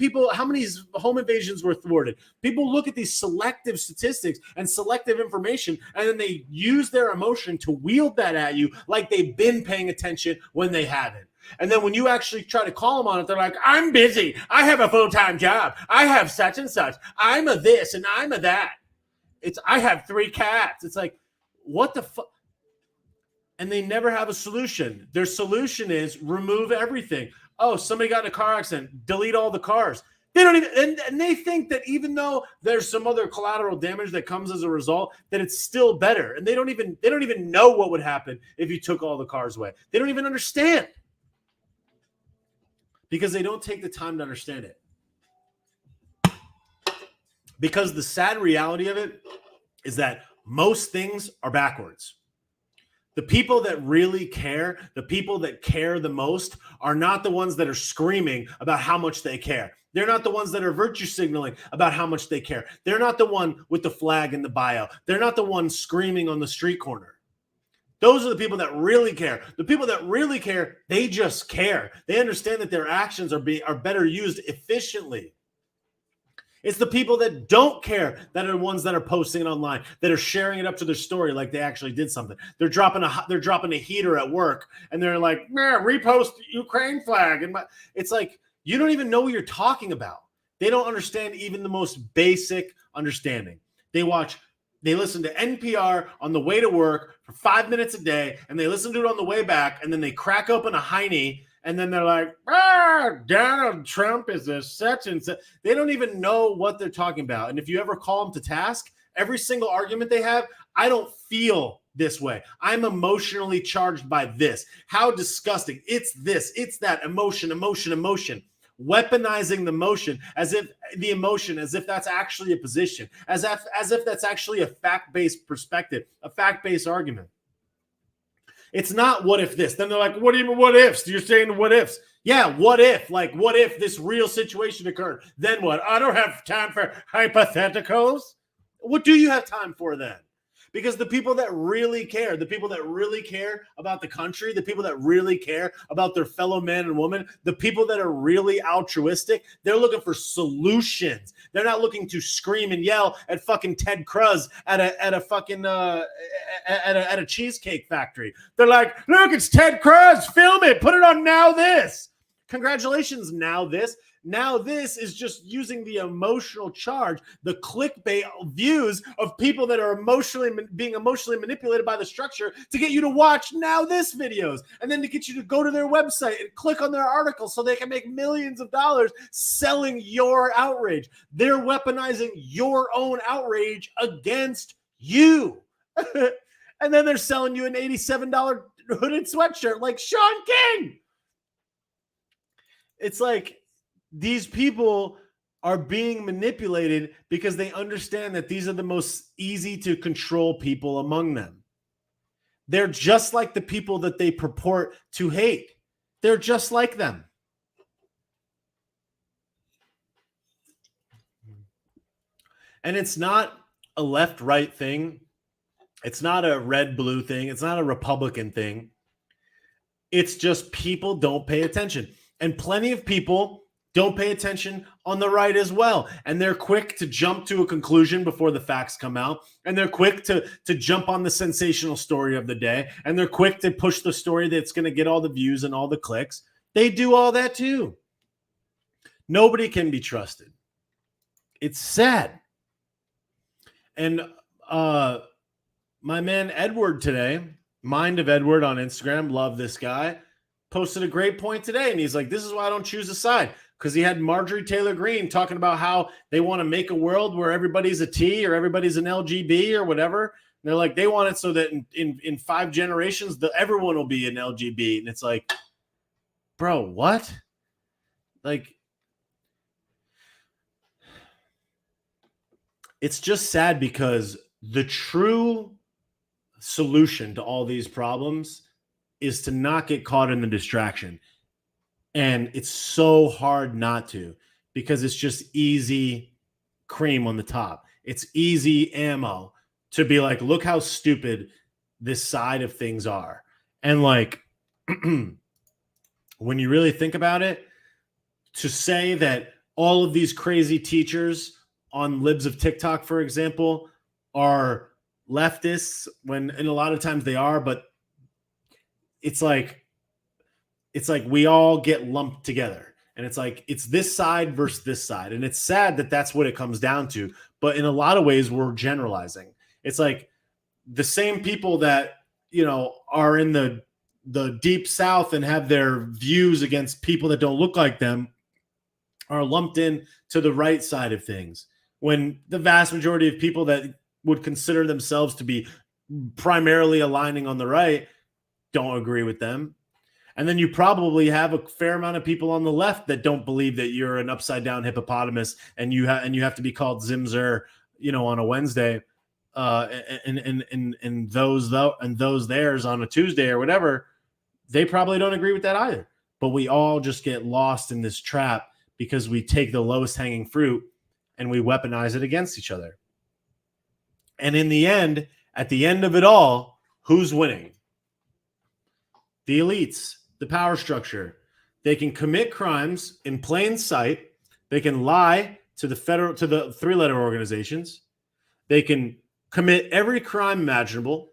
Speaker 1: home invasions were thwarted? People look at these selective statistics and selective information, and then they use their emotion to wield that at you like they've been paying attention when they haven't. And then when you actually try to call them on it, they're like, I'm busy. I have a full-time job. I have such and such. I'm a this and I'm a that. I have 3 cats. It's like, what the fuck? And they never have a solution. Their solution is remove everything. Oh, somebody got in a car accident. Delete all the cars. They don't even, and they think that even though there's some other collateral damage that comes as a result, that it's still better. And they don't even know what would happen if you took all the cars away. They don't even understand because they don't take the time to understand it. Because the sad reality of it is that most things are backwards. The people that really care, the people that care the most, are not the ones that are screaming about how much they care. They're not the ones that are virtue signaling about how much they care. They're not the one with the flag in the bio. They're not the one screaming on the street corner. Those are the people that really care. The people that really care, they just care. They understand that their actions are better used efficiently. It's the people that don't care that are the ones that are posting it online, that are sharing it up to their story like they actually did something. They're dropping a heater at work, and they're like, repost Ukraine flag. And it's like, you don't even know what you're talking about. They don't understand even the most basic understanding. They listen to NPR on the way to work for 5 minutes a day, and they listen to it on the way back, and then they crack open a Heine, and then they're like, Donald Trump is a such and such. They don't even know what they're talking about. And if you ever call them to task, every single argument they have, I don't feel this way. I'm emotionally charged by this. How disgusting. It's this. It's that. Emotion. Weaponizing the emotion as if that's actually a position, as if that's actually a fact-based perspective, a fact-based argument. It's not what if this. Then they're like, what do you mean what ifs? You're saying what ifs. Yeah, what if? Like, what if this real situation occurred? Then what? I don't have time for hypotheticals. What do you have time for then? Because the people that really care, the people that really care about the country, the people that really care about their fellow man and woman, the people that are really altruistic, they're looking for solutions. They're not looking to scream and yell at fucking Ted Cruz at a cheesecake factory. They're like, look, it's Ted Cruz. Film it. Put it on Now This. Congratulations, Now This. Now this is just using the emotional charge, the clickbait views of people that are being emotionally manipulated by the structure to get you to watch Now This videos, and then to get you to go to their website and click on their articles so they can make millions of dollars selling your outrage. They're weaponizing your own outrage against you. And then they're selling you an $87 hooded sweatshirt like Sean King. It's like, these people are being manipulated because they understand that these are the most easy to control people among them. They're just like the people that they purport to hate. They're just like them. And it's not a left-right thing. It's not a red-blue thing. It's not a Republican thing. It's just people don't pay attention. And plenty of people don't pay attention on the right as well. And they're quick to jump to a conclusion before the facts come out. And they're quick to jump on the sensational story of the day. And they're quick to push the story that's going to get all the views and all the clicks. They do all that too. Nobody can be trusted. It's sad. And my man Edward today, Mind of Edward on Instagram, love this guy, posted a great point today. And he's like, this is why I don't choose a side. Because he had Marjorie Taylor Greene talking about how they want to make a world where everybody's a T or everybody's an LGB or whatever. And they're like, they want it so that in 5 generations, everyone will be an LGB. And it's like, bro, what? Like, it's just sad because the true solution to all these problems is to not get caught in the distraction. And it's so hard not to, because it's just easy cream on the top. It's easy ammo to be like, look how stupid this side of things are. And like, when you really think about it, to say that all of these crazy teachers on libs of TikTok, for example, are leftists, and a lot of times they are, but it's like we all get lumped together, and it's like, it's this side versus this side. And it's sad that that's what it comes down to. But in a lot of ways, we're generalizing. It's like the same people that, are in the deep South and have their views against people that don't look like them are lumped in to the right side of things, when the vast majority of people that would consider themselves to be primarily aligning on the right don't agree with them. And then you probably have a fair amount of people on the left that don't believe that you're an upside down hippopotamus and you have to be called Zimzer, on a Wednesday, and those theirs on a Tuesday or whatever. They probably don't agree with that either. But we all just get lost in this trap because we take the lowest hanging fruit and we weaponize it against each other. And in the end, at the end of it all, who's winning? The elites, the power structure. They can commit crimes in plain sight. They can lie to the three-letter organizations. They can commit every crime imaginable.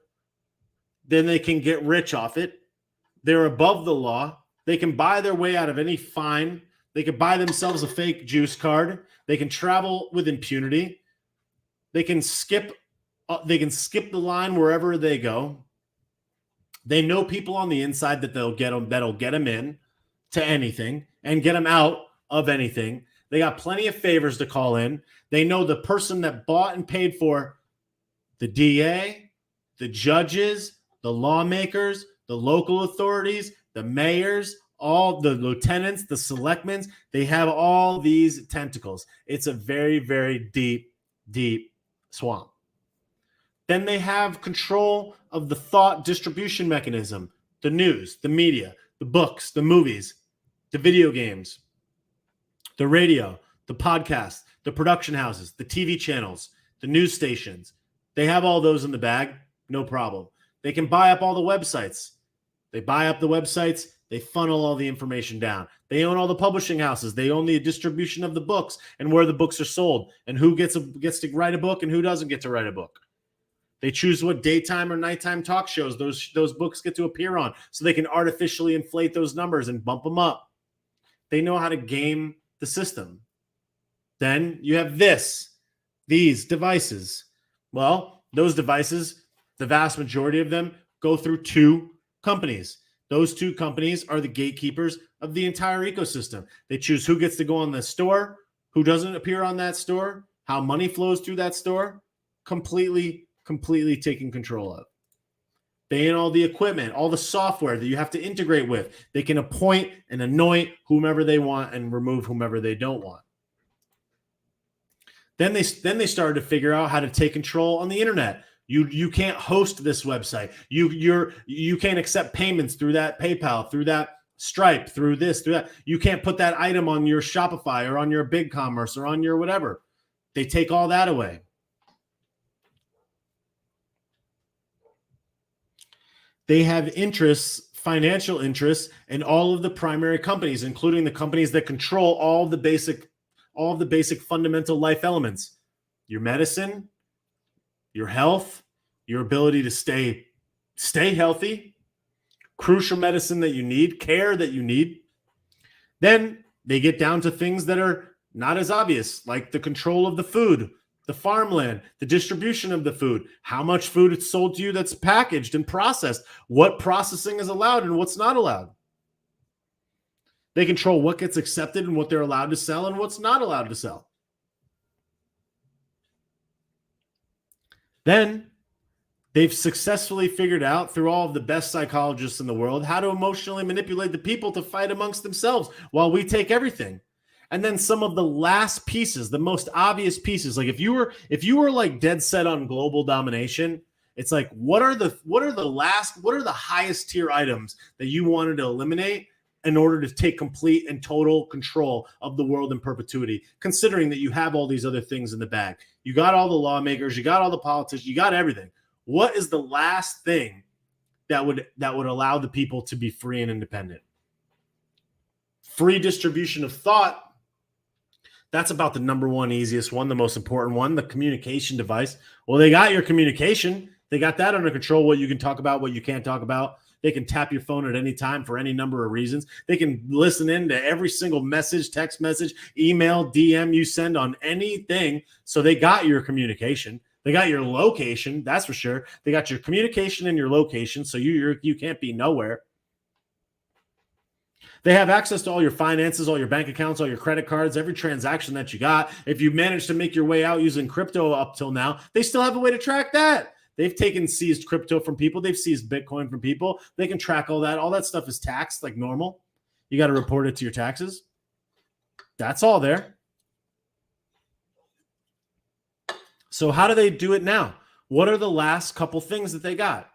Speaker 1: Then they can get rich off it. They're above the law. They can buy their way out of any fine. They can buy themselves a fake juice card. They can travel with impunity. They can skip the line wherever they go. They know people on the inside that'll get them in to anything and get them out of anything. They got plenty of favors to call in. They know the person that bought and paid for the DA, the judges, the lawmakers, the local authorities, the mayors, all the lieutenants, the selectmen. They have all these tentacles. It's a very, very deep, deep swamp. Then they have control of the thought distribution mechanism, the news, the media, the books, the movies, the video games, the radio, the podcast, the production houses, the TV channels, the news stations. They have all those in the bag, no problem. They can buy up all the websites. They buy up the websites. They funnel all the information down. They own all the publishing houses. They own the distribution of the books and where the books are sold and who gets to write a book and who doesn't get to write a book. They choose what daytime or nighttime talk shows those books get to appear on so they can artificially inflate those numbers and bump them up. They know how to game the system. Then you have these devices. Well, those devices, the vast majority of them go through two companies. Those two companies are the gatekeepers of the entire ecosystem. They choose who gets to go on the store, who doesn't appear on that store, how money flows through that store, completely taking control of. They own all the equipment, all the software that you have to integrate with. They can appoint and anoint whomever they want and remove whomever they don't want. Then they started to figure out how to take control on the internet. You can't host this website. You can't accept payments through that PayPal, through that Stripe, through this, through that. You can't put that item on your Shopify or on your BigCommerce or on your whatever. They take all that away. They have interests, financial interests, in all of the primary companies, including the companies that control all of the basic fundamental life elements. Your medicine, your health, your ability to stay healthy, crucial medicine that you need, care that you need. Then they get down to things that are not as obvious, like the control of the food, the farmland, the distribution of the food, how much food is sold to you that's packaged and processed, what processing is allowed and what's not allowed. They control what gets accepted and what they're allowed to sell and what's not allowed to sell. Then they've successfully figured out, through all of the best psychologists in the world, how to emotionally manipulate the people to fight amongst themselves while we take everything. And then some of the last pieces, the most obvious pieces, like if you were like dead set on global domination, it's like, what are the highest tier items that you wanted to eliminate in order to take complete and total control of the world in perpetuity, considering that you have all these other things in the bag. You got all the lawmakers, you got all the politicians, you got everything. What is the last thing that would allow the people to be free and independent? Free distribution of thought. That's about the number one easiest one, the most important one, the communication device. Well, they got your communication. They got that under control, what you can talk about, what you can't talk about. They can tap your phone at any time for any number of reasons. They can listen in to every single message, text message, email, DM you send on anything. So they got your communication. They got your location, that's for sure. They got your communication and your location, so you can't be nowhere. They have access to all your finances, all your bank accounts, all your credit cards, every transaction that you got. If you managed to make your way out using crypto up till now, they still have a way to track that. They've seized crypto from people. They've seized Bitcoin from people. They can track all that. All that stuff is taxed like normal. You got to report it to your taxes. That's all there. So how do they do it now? What are the last couple things that they got?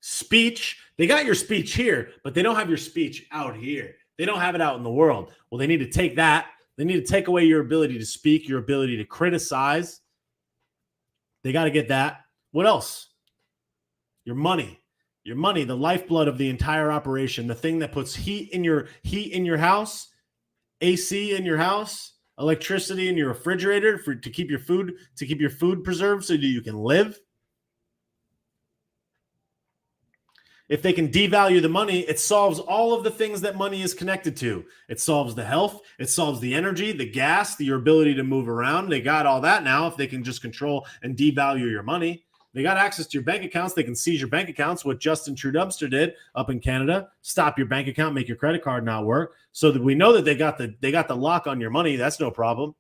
Speaker 1: Speech. They got your speech here, but they don't have your speech out here. They don't have it out in the world. Well, they need to take that. They need to take away your ability to speak, your ability to criticize. They got to get that. What else? Your money. Your money, the lifeblood of the entire operation, the thing that puts heat in your house, AC in your house, electricity in your refrigerator to keep your food preserved so that you can live. If they can devalue the money, it solves all of the things that money is connected to. It solves the health, it solves the energy, the gas, your ability to move around. They got all that now if they can just control and devalue your money. They got access to your bank accounts. They can seize your bank accounts, what Justin Trudeau did up in Canada. Stop your bank account, make your credit card not work. So that we know that they got the lock on your money. That's no problem.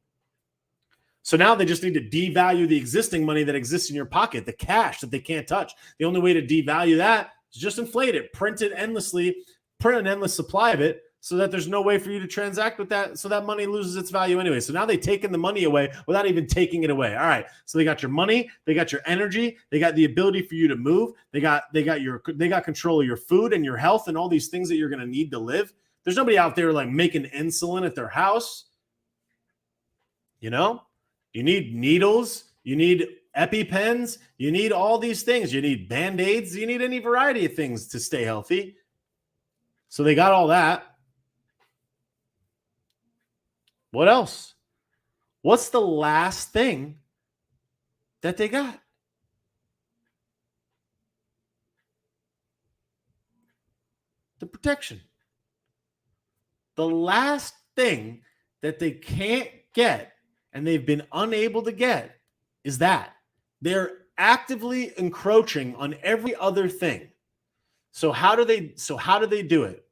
Speaker 1: So now they just need to devalue the existing money that exists in your pocket, the cash that they can't touch. The only way to devalue that is just inflate it, print it endlessly, print an endless supply of it so that there's no way for you to transact with that. So that money loses its value anyway. So now they've taken the money away without even taking it away. All right. So they got your money, they got your energy, they got the ability for you to move. They got control of your food and your health and all these things that you're going to need to live. There's nobody out there like making insulin at their house. You know, you need needles, you need EpiPens, you need all these things. You need Band-Aids, you need any variety of things to stay healthy. So they got all that. What else? What's the last thing that they got? The protection. The last thing that they can't get and they've been unable to get is that. They're actively encroaching on every other thing. So how do they do it?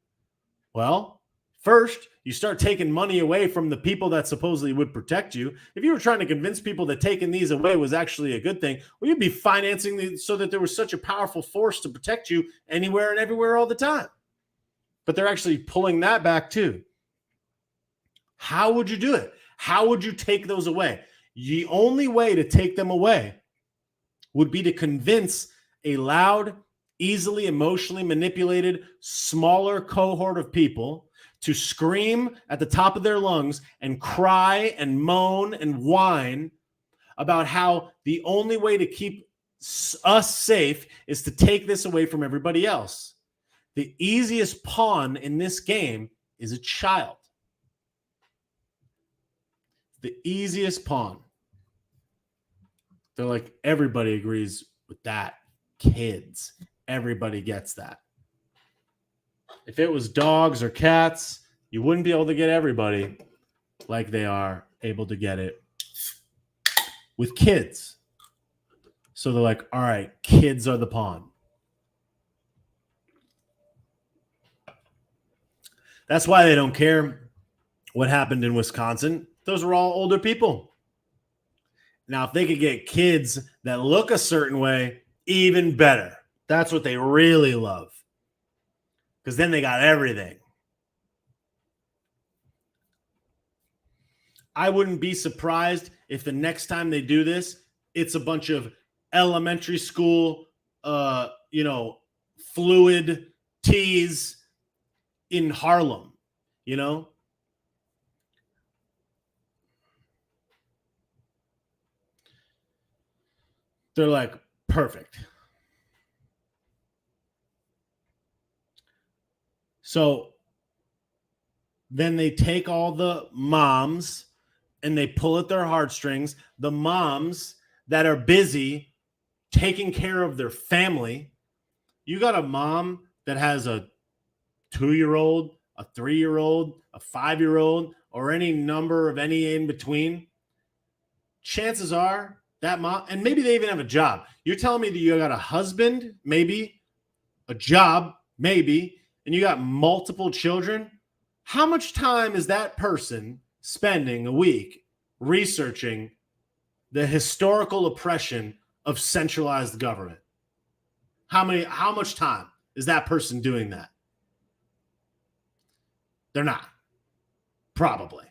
Speaker 1: Well, first, you start taking money away from the people that supposedly would protect you. If you were trying to convince people that taking these away was actually a good thing, well, you'd be financing these so that there was such a powerful force to protect you anywhere and everywhere all the time. But they're actually pulling that back too. How would you do it? How would you take those away? The only way to take them away would be to convince a loud, easily emotionally manipulated, smaller cohort of people to scream at the top of their lungs and cry and moan and whine about how the only way to keep us safe is to take this away from everybody else. The easiest pawn in this game is a child. The easiest pawn. They're like, everybody agrees with that. Kids. Everybody gets that. If it was dogs or cats, you wouldn't be able to get everybody like they are able to get it with kids. So they're like, all right, kids are the pawn. That's why they don't care what happened in Wisconsin. Those are all older people. Now, if they could get kids that look a certain way, even better. That's what they really love. Because then they got everything. I wouldn't be surprised if the next time they do this, it's a bunch of elementary school, fluid teas in Harlem, you know? They're like, perfect. So then they take all the moms and they pull at their heartstrings, the moms that are busy taking care of their family. You got a mom that has a 2-year-old, a 3-year-old, a 5-year-old, or any number of any in between. Chances are that mom, and maybe they even have a job. You're telling me that you got a husband, maybe, a job, maybe, and you got multiple children. How much time is that person spending a week researching the historical oppression of centralized government? How much time is that person doing that? They're not. Probably.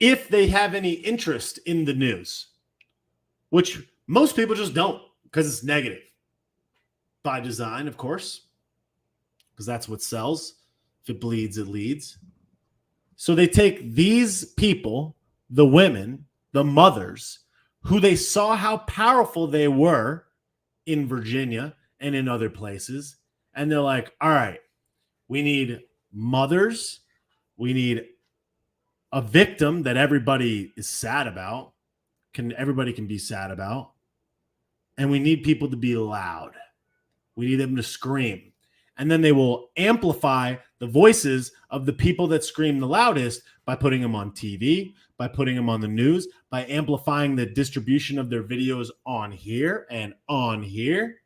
Speaker 1: If they have any interest in the news, which most people just don't because it's negative. By design, of course, because that's what sells. If it bleeds, it leads. So they take these people, the women, the mothers, who they saw how powerful they were in Virginia and in other places, and they're like, all right, we need mothers, we need a victim that everybody is sad about, everybody can be sad about, and we need people to be loud. We need them to scream. And then they will amplify the voices of the people that scream the loudest by putting them on TV, by putting them on the news, by amplifying the distribution of their videos on here and on here,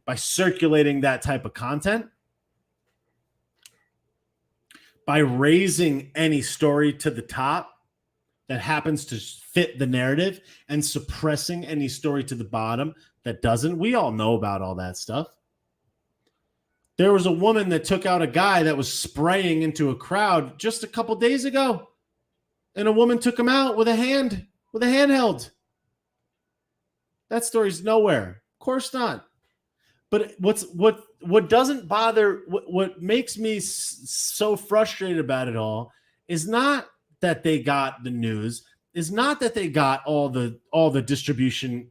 Speaker 1: by circulating that type of content, by raising any story to the top that happens to fit the narrative and suppressing any story to the bottom that doesn't. We all know about all that stuff. There was a woman that took out a guy that was spraying into a crowd just a couple days ago, and a woman took him out with a handheld. That story's nowhere. Of course not. But what doesn't bother, what makes me so frustrated about it all is not that they got the news, is not that they got all the distribution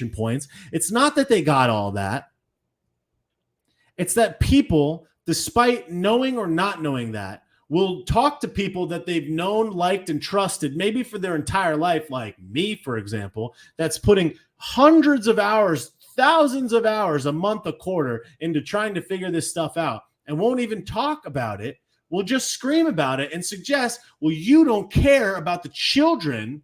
Speaker 1: points. It's not that they got all that. It's that people, despite knowing or not knowing that, will talk to people that they've known, liked, and trusted, maybe for their entire life, like me, for example, that's putting hundreds of hours, thousands of hours a month, a quarter into trying to figure this stuff out, and won't even talk about it. Will just scream about it and suggest, well, you don't care about the children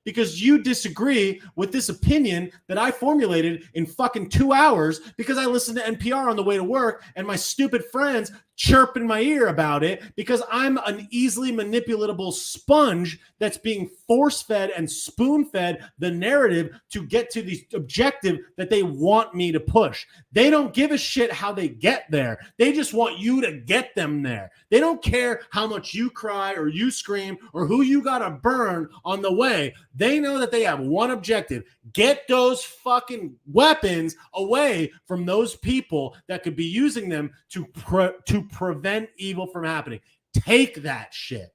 Speaker 1: because you disagree with this opinion that I formulated in fucking 2 hours because I listened to NPR on the way to work and my stupid friends chirp in my ear about it because I'm an easily manipulatable sponge that's being force-fed and spoon-fed the narrative to get to the objective that they want me to push. They don't give a shit how they get there. They just want you to get them there. They don't care how much you cry or you scream or who you gotta burn on the way. They know that they have one objective: get those fucking weapons away from those people that could be using them to prevent evil from happening. Take that shit.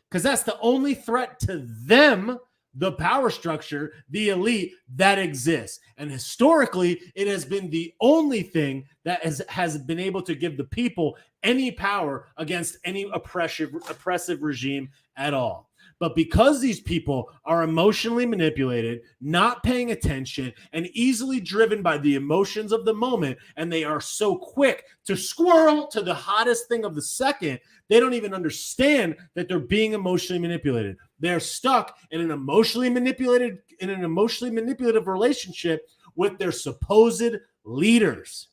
Speaker 1: Because that's the only threat to them, the power structure, the elite that exists. And historically, it has been the only thing that has been able to give the people any power against any oppressive regime at all. But because these people are emotionally manipulated, not paying attention, and easily driven by the emotions of the moment, and they are so quick to squirrel to the hottest thing of the second, they don't even understand that they're being emotionally manipulated. They're stuck in an emotionally manipulative relationship with their supposed leaders,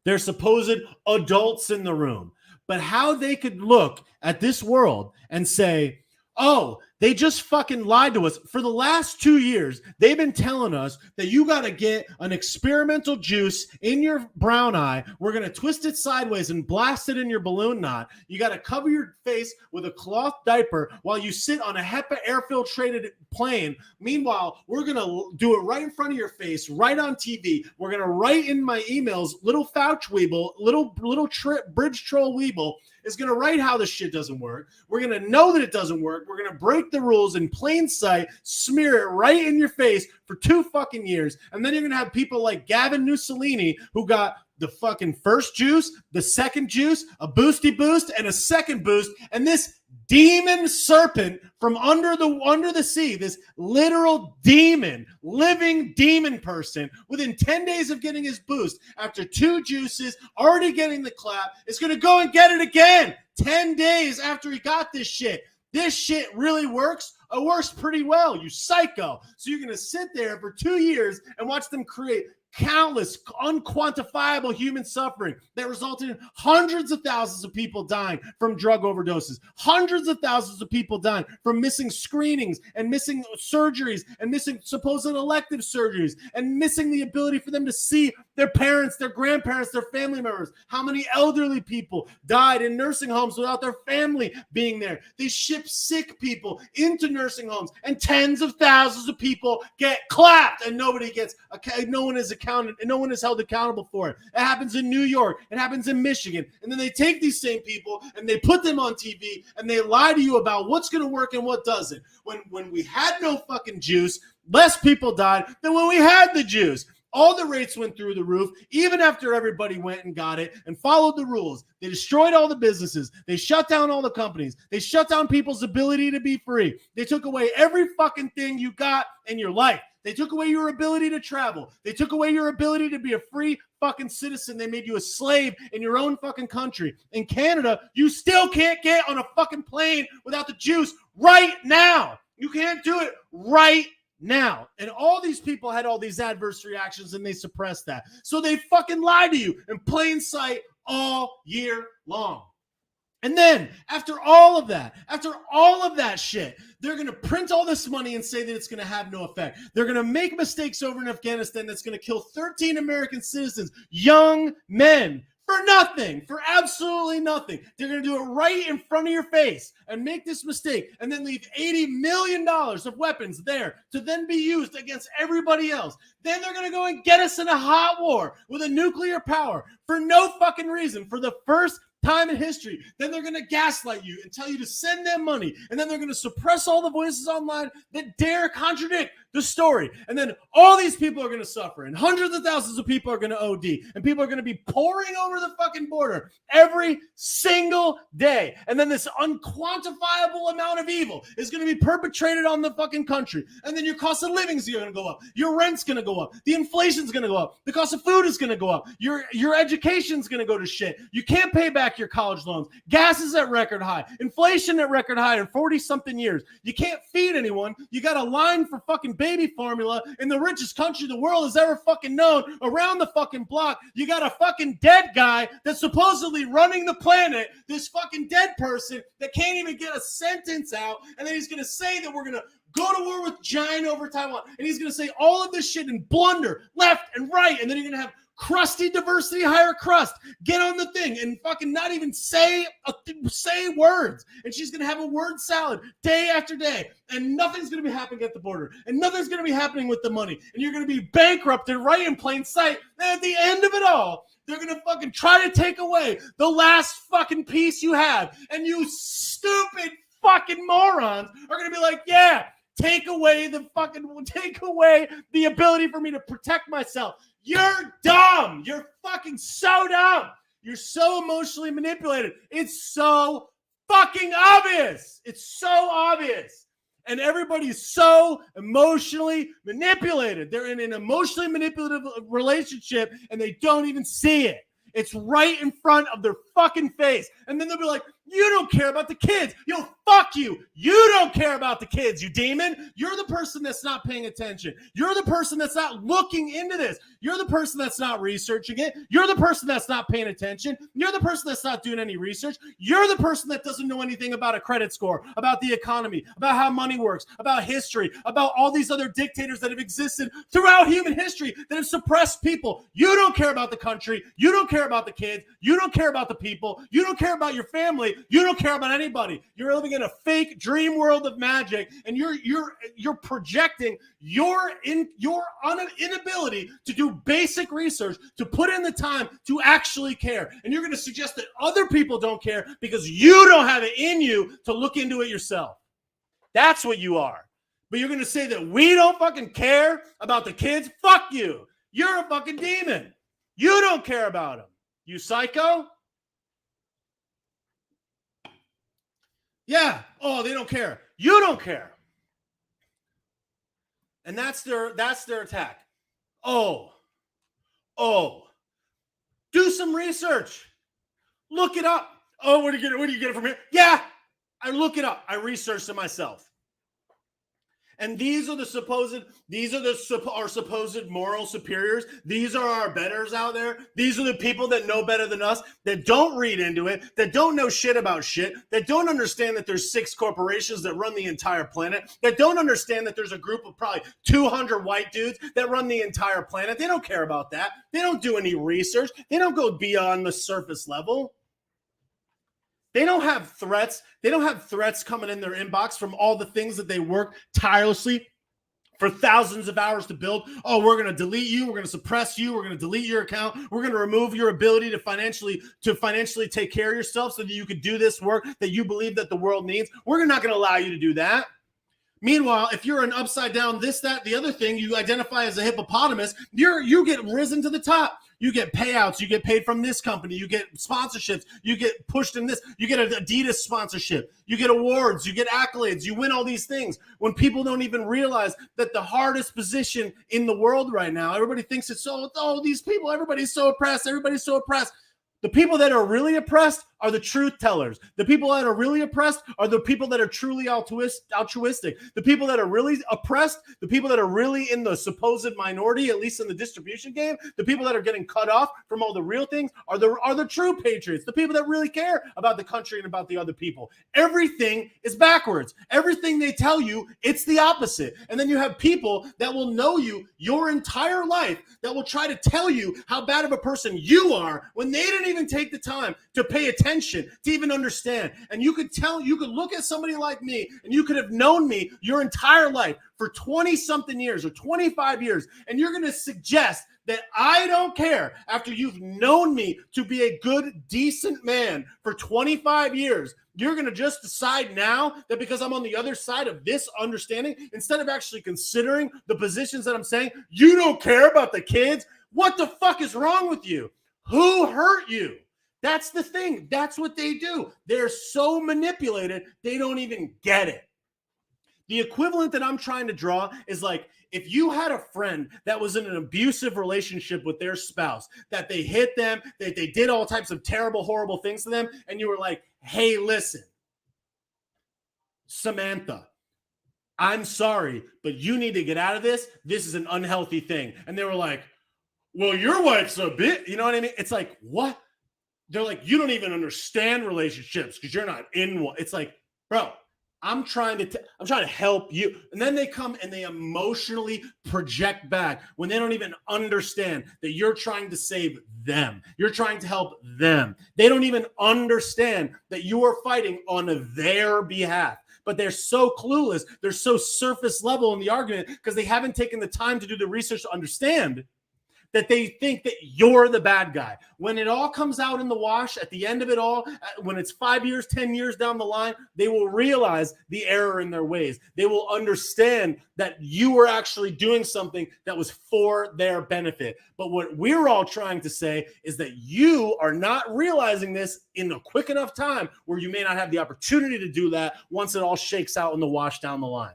Speaker 1: their supposed adults in the room. But how they could look at this world and say, oh, they just fucking lied to us. For the last 2 years, they've been telling us that you got to get an experimental juice in your brown eye. We're going to twist it sideways and blast it in your balloon knot. You got to cover your face with a cloth diaper while you sit on a HEPA air-filtrated plane. Meanwhile, we're going to do it right in front of your face, right on TV. We're going to write in my emails, little Fouch Weeble, little bridge troll Weeble is going to write how this shit doesn't work. We're going to know that it doesn't work. We're going to break the rules in plain sight, smear it right in your face for 2 fucking years. And then you're going to have people like Gavin Mussolini who got the fucking first juice, the second juice, a boosty boost, and a second boost. And this demon serpent from under the sea, this literal demon, living demon person, within 10 days of getting his boost, after 2 juices, already getting the clap, is going to go and get it again 10 days after he got this shit. This shit really works. It works pretty well, you psycho. So you're going to sit there for 2 years and watch them create countless, unquantifiable human suffering that resulted in hundreds of thousands of people dying from drug overdoses, hundreds of thousands of people dying from missing screenings and missing surgeries and missing supposed elective surgeries and missing the ability for them to see their parents, their grandparents, their family members. How many elderly people died in nursing homes without their family being there? They ship sick people into nursing homes, and tens of thousands of people get clapped, and no one is accounted, and no one is held accountable for it. It happens in New York, it happens in Michigan, and then they take these same people and they put them on TV and they lie to you about what's going to work and what doesn't. When we had no fucking juice, less people died than when we had the juice. All the rates went through the roof, even after everybody went and got it and followed the rules. They destroyed all the businesses. They shut down all the companies. They shut down people's ability to be free. They took away every fucking thing you got in your life. They took away your ability to travel. They took away your ability to be a free fucking citizen. They made you a slave in your own fucking country. In Canada, you still can't get on a fucking plane without the juice right now. You can't do it right now. And all these people had all these adverse reactions and they suppressed that. So they fucking lied to you in plain sight all year long. And then after all of that shit, they're going to print all this money and say that it's going to have no effect. They're going to make mistakes over in Afghanistan that's going to kill 13 American citizens, young men, for nothing, for absolutely nothing. They're going to do it right in front of your face and make this mistake and then leave $80 million of weapons there to then be used against everybody else. Then they're going to go and get us in a hot war with a nuclear power for no fucking reason, for the first time in history. Then they're going to gaslight you and tell you to send them money. And then they're going to suppress all the voices online that dare contradict the story. And then all these people are going to suffer, and hundreds of thousands of people are going to OD, and people are going to be pouring over the fucking border every single day. And then this unquantifiable amount of evil is going to be perpetrated on the fucking country. And then your cost of living is going to go up. Your rent's going to go up. The inflation's going to go up. The cost of food is going to go up. Your education's going to go to shit. You can't pay back your college loans. Gas is at record high. Inflation at record high in 40-something years. You can't feed anyone. You got a line for fucking baby formula in the richest country the world has ever fucking known around the fucking block. You got a fucking dead guy that's supposedly running the planet, this fucking dead person that can't even get a sentence out, and then he's going to say that we're going to go to war with China over Taiwan, and he's going to say all of this shit and blunder left and right, and then you're going to have crusty diversity, higher crust, get on the thing and fucking not even say words. And she's going to have a word salad day after day. And nothing's going to be happening at the border. And nothing's going to be happening with the money. And you're going to be bankrupted right in plain sight. And at the end of it all, they're going to fucking try to take away the last fucking piece you have. And you stupid fucking morons are going to be like, yeah, take away the ability for me to protect myself. You're dumb. You're fucking so dumb. You're so emotionally manipulated. It's so fucking obvious. It's so obvious. And everybody's so emotionally manipulated. They're in an emotionally manipulative relationship and they don't even see it. It's right in front of their fucking face. And then they'll be like, you don't care about the kids. Yo, fuck you. You don't care about the kids, you demon. You're the person that's not paying attention. You're the person that's not looking into this. You're the person that's not researching it. You're the person that's not paying attention. You're the person that's not doing any research. You're the person that doesn't know anything about a credit score, about the economy, about how money works, about history, about all these other dictators that have existed throughout human history that have suppressed people. You don't care about the country. You don't care about the kids. You don't care about the people. You don't care about your family. You don't care about anybody. You're living in a fake dream world of magic, and you're projecting your inability to do basic research, to put in the time to actually care. And you're going to suggest that other people don't care because you don't have it in you to look into it yourself. That's what you are. But you're going to say that we don't fucking care about the kids? Fuck you. You're a fucking demon. You don't care about them. You psycho? Yeah. Oh, they don't care. You don't care. And that's their attack. Oh. Do some research. Look it up. Oh, where do you get it from here? Yeah. I look it up. I researched it myself. And these are our supposed moral superiors. These are our betters out there. These are the people that know better than us, that don't read into it, that don't know shit about shit, that don't understand that there's 6 corporations that run the entire planet, that don't understand that there's a group of probably 200 white dudes that run the entire planet. They don't care about that. They don't do any research. They don't go beyond the surface level. They don't have threats. They don't have threats coming in their inbox from all the things that they work tirelessly for thousands of hours to build. Oh, we're going to delete you. We're going to suppress you. We're going to delete your account. We're going to remove your ability to financially take care of yourself so that you could do this work that you believe that the world needs. We're not going to allow you to do that. Meanwhile, if you're an upside down this, that, the other thing, you identify as a hippopotamus, you get risen to the top. You get payouts. You get paid from this company. You get sponsorships. You get pushed in this. You get an Adidas sponsorship. You get awards. You get accolades. You win all these things. When people don't even realize that the hardest position in the world right now, everybody thinks it's these people, everybody's so oppressed. Everybody's so oppressed. The people that are really oppressed are the truth tellers. The people that are really oppressed are the people that are truly altruistic. The people that are really oppressed, the people that are really in the supposed minority, at least in the distribution game, the people that are getting cut off from all the real things are the true patriots, the people that really care about the country and about the other people. Everything is backwards. Everything they tell you, it's the opposite. And then you have people that will know you your entire life, that will try to tell you how bad of a person you are when they didn't even take the time to pay attention, to even understand. And you could look at somebody like me, and you could have known me your entire life for 20 something years or 25 years. And you're going to suggest that I don't care after you've known me to be a good, decent man for 25 years. You're going to just decide now that because I'm on the other side of this understanding, instead of actually considering the positions that I'm saying, you don't care about the kids. What the fuck is wrong with you? Who hurt you? That's the thing. That's what they do. They're so manipulated, they don't even get it. The equivalent that I'm trying to draw is like if you had a friend that was in an abusive relationship with their spouse, that they hit them, that they did all types of terrible, horrible things to them, and you were like, hey, listen, Samantha, I'm sorry, but you need to get out of this. This is an unhealthy thing. And they were like, well, your wife's a bit, you know what I mean? It's like, what? They're like, you don't even understand relationships because you're not in one. It's like, bro, I'm trying to help you. And then they come and they emotionally project back when they don't even understand that you're trying to save them. You're trying to help them. They don't even understand that you are fighting on their behalf. But they're so clueless. They're so surface level in the argument because they haven't taken the time to do the research to understand that they think that you're the bad guy. When it all comes out in the wash, at the end of it all, when it's 5 years, 10 years down the line, they will realize the error in their ways. They will understand that you were actually doing something that was for their benefit. But what we're all trying to say is that you are not realizing this in a quick enough time where you may not have the opportunity to do that once it all shakes out in the wash down the line.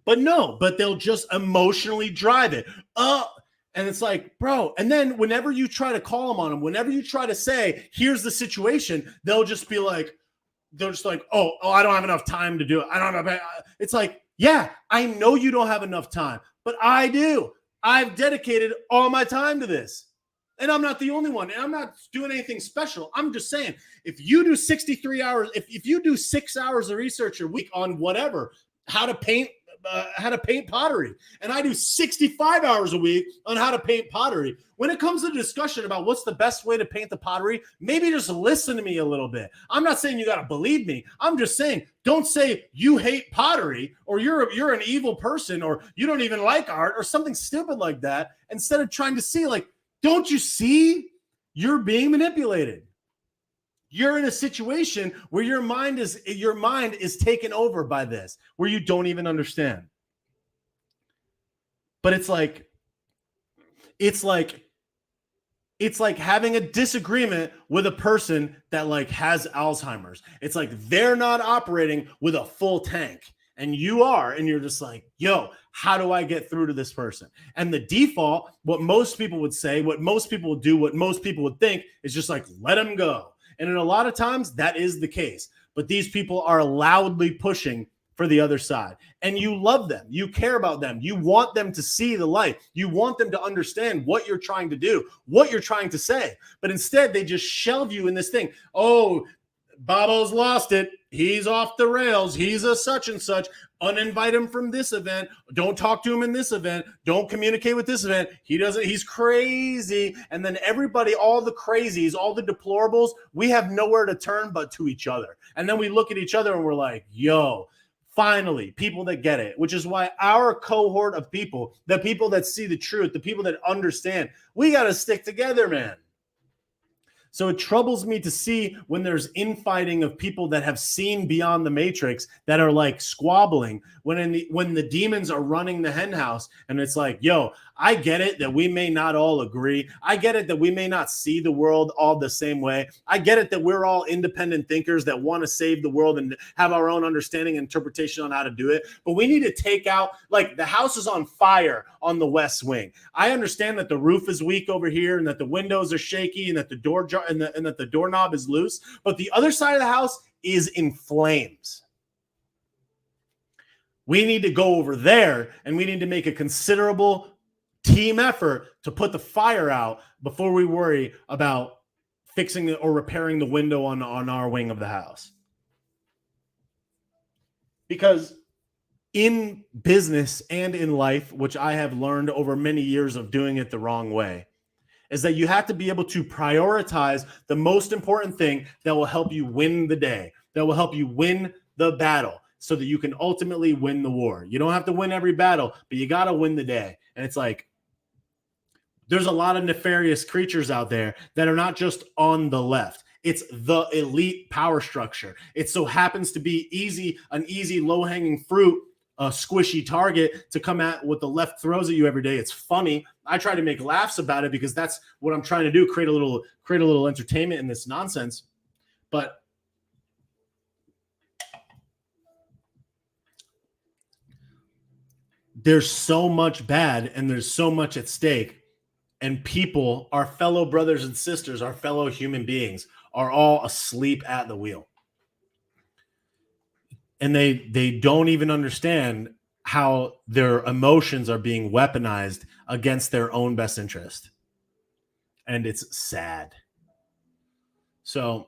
Speaker 1: But they'll just emotionally drive it. And it's like, bro, and then whenever you try to call them on them, whenever you try to say, here's the situation, they'll just be like, oh, I don't have enough time to do it. I don't know. It's like, yeah, I know you don't have enough time, but I do. I've dedicated all my time to this. And I'm not the only one. And I'm not doing anything special. I'm just saying, if you do 63 hours, if you do 6 hours of research a week on whatever, how to paint pottery, and I do 65 hours a week on how to paint pottery. When it comes to discussion about what's the best way to paint the pottery, maybe just listen to me a little bit. I'm not saying you got to believe me. I'm just saying, don't say you hate pottery or you're an evil person or you don't even like art or something stupid like that. Instead of trying to see, like, don't you see you're being manipulated? You're in a situation where your mind is taken over by this, where you don't even understand. But it's like having a disagreement with a person that like has Alzheimer's. It's like they're not operating with a full tank and you are, and you're just like, yo, how do I get through to this person? And the default, what most people would say, what most people would do, what most people would think is just like, let them go. And in a lot of times that is the case, but these people are loudly pushing for the other side. And you love them. You care about them. You want them to see the light. You want them to understand what you're trying to do, what you're trying to say. But instead, they just shelve you in this thing. Oh, Bobo's lost it. He's off the rails. He's a such and such. Uninvite him from this event. Don't talk to him in this event. Don't communicate with this event. He's crazy. And then everybody, all the crazies, all the deplorables, we have nowhere to turn but to each other. And then we look at each other and we're like, yo, finally, people that get it, which is why our cohort of people, the people that see the truth, the people that understand, we got to stick together, man. So it troubles me to see when there's infighting of people that have seen beyond the matrix that are like squabbling when the demons are running the hen house. And it's like, yo, I get it that we may not all agree. I get it that we may not see the world all the same way. I get it that we're all independent thinkers that want to save the world and have our own understanding and interpretation on how to do it. But we need to take out, like, the house is on fire on the west wing. I understand that the roof is weak over here and that the windows are shaky and that the door jar and that the doorknob is loose, but the other side of the house is in flames. We need to go over there and we need to make a considerable team effort to put the fire out before we worry about fixing or repairing the window on our wing of the house. Because in business and in life, which I have learned over many years of doing it the wrong way, is that you have to be able to prioritize the most important thing that will help you win the day, that will help you win the battle so that you can ultimately win the war. You don't have to win every battle, but you got to win the day. And it's like, there's a lot of nefarious creatures out there that are not just on the left. It's the elite power structure. It so happens to be an easy low-hanging fruit, a squishy target to come at what the left throws at you every day. It's funny. I try to make laughs about it because that's what I'm trying to do, create a little entertainment in this nonsense. But there's so much bad and there's so much at stake. And people, our fellow brothers and sisters, our fellow human beings, are all asleep at the wheel. And they don't even understand how their emotions are being weaponized against their own best interest. And it's sad. So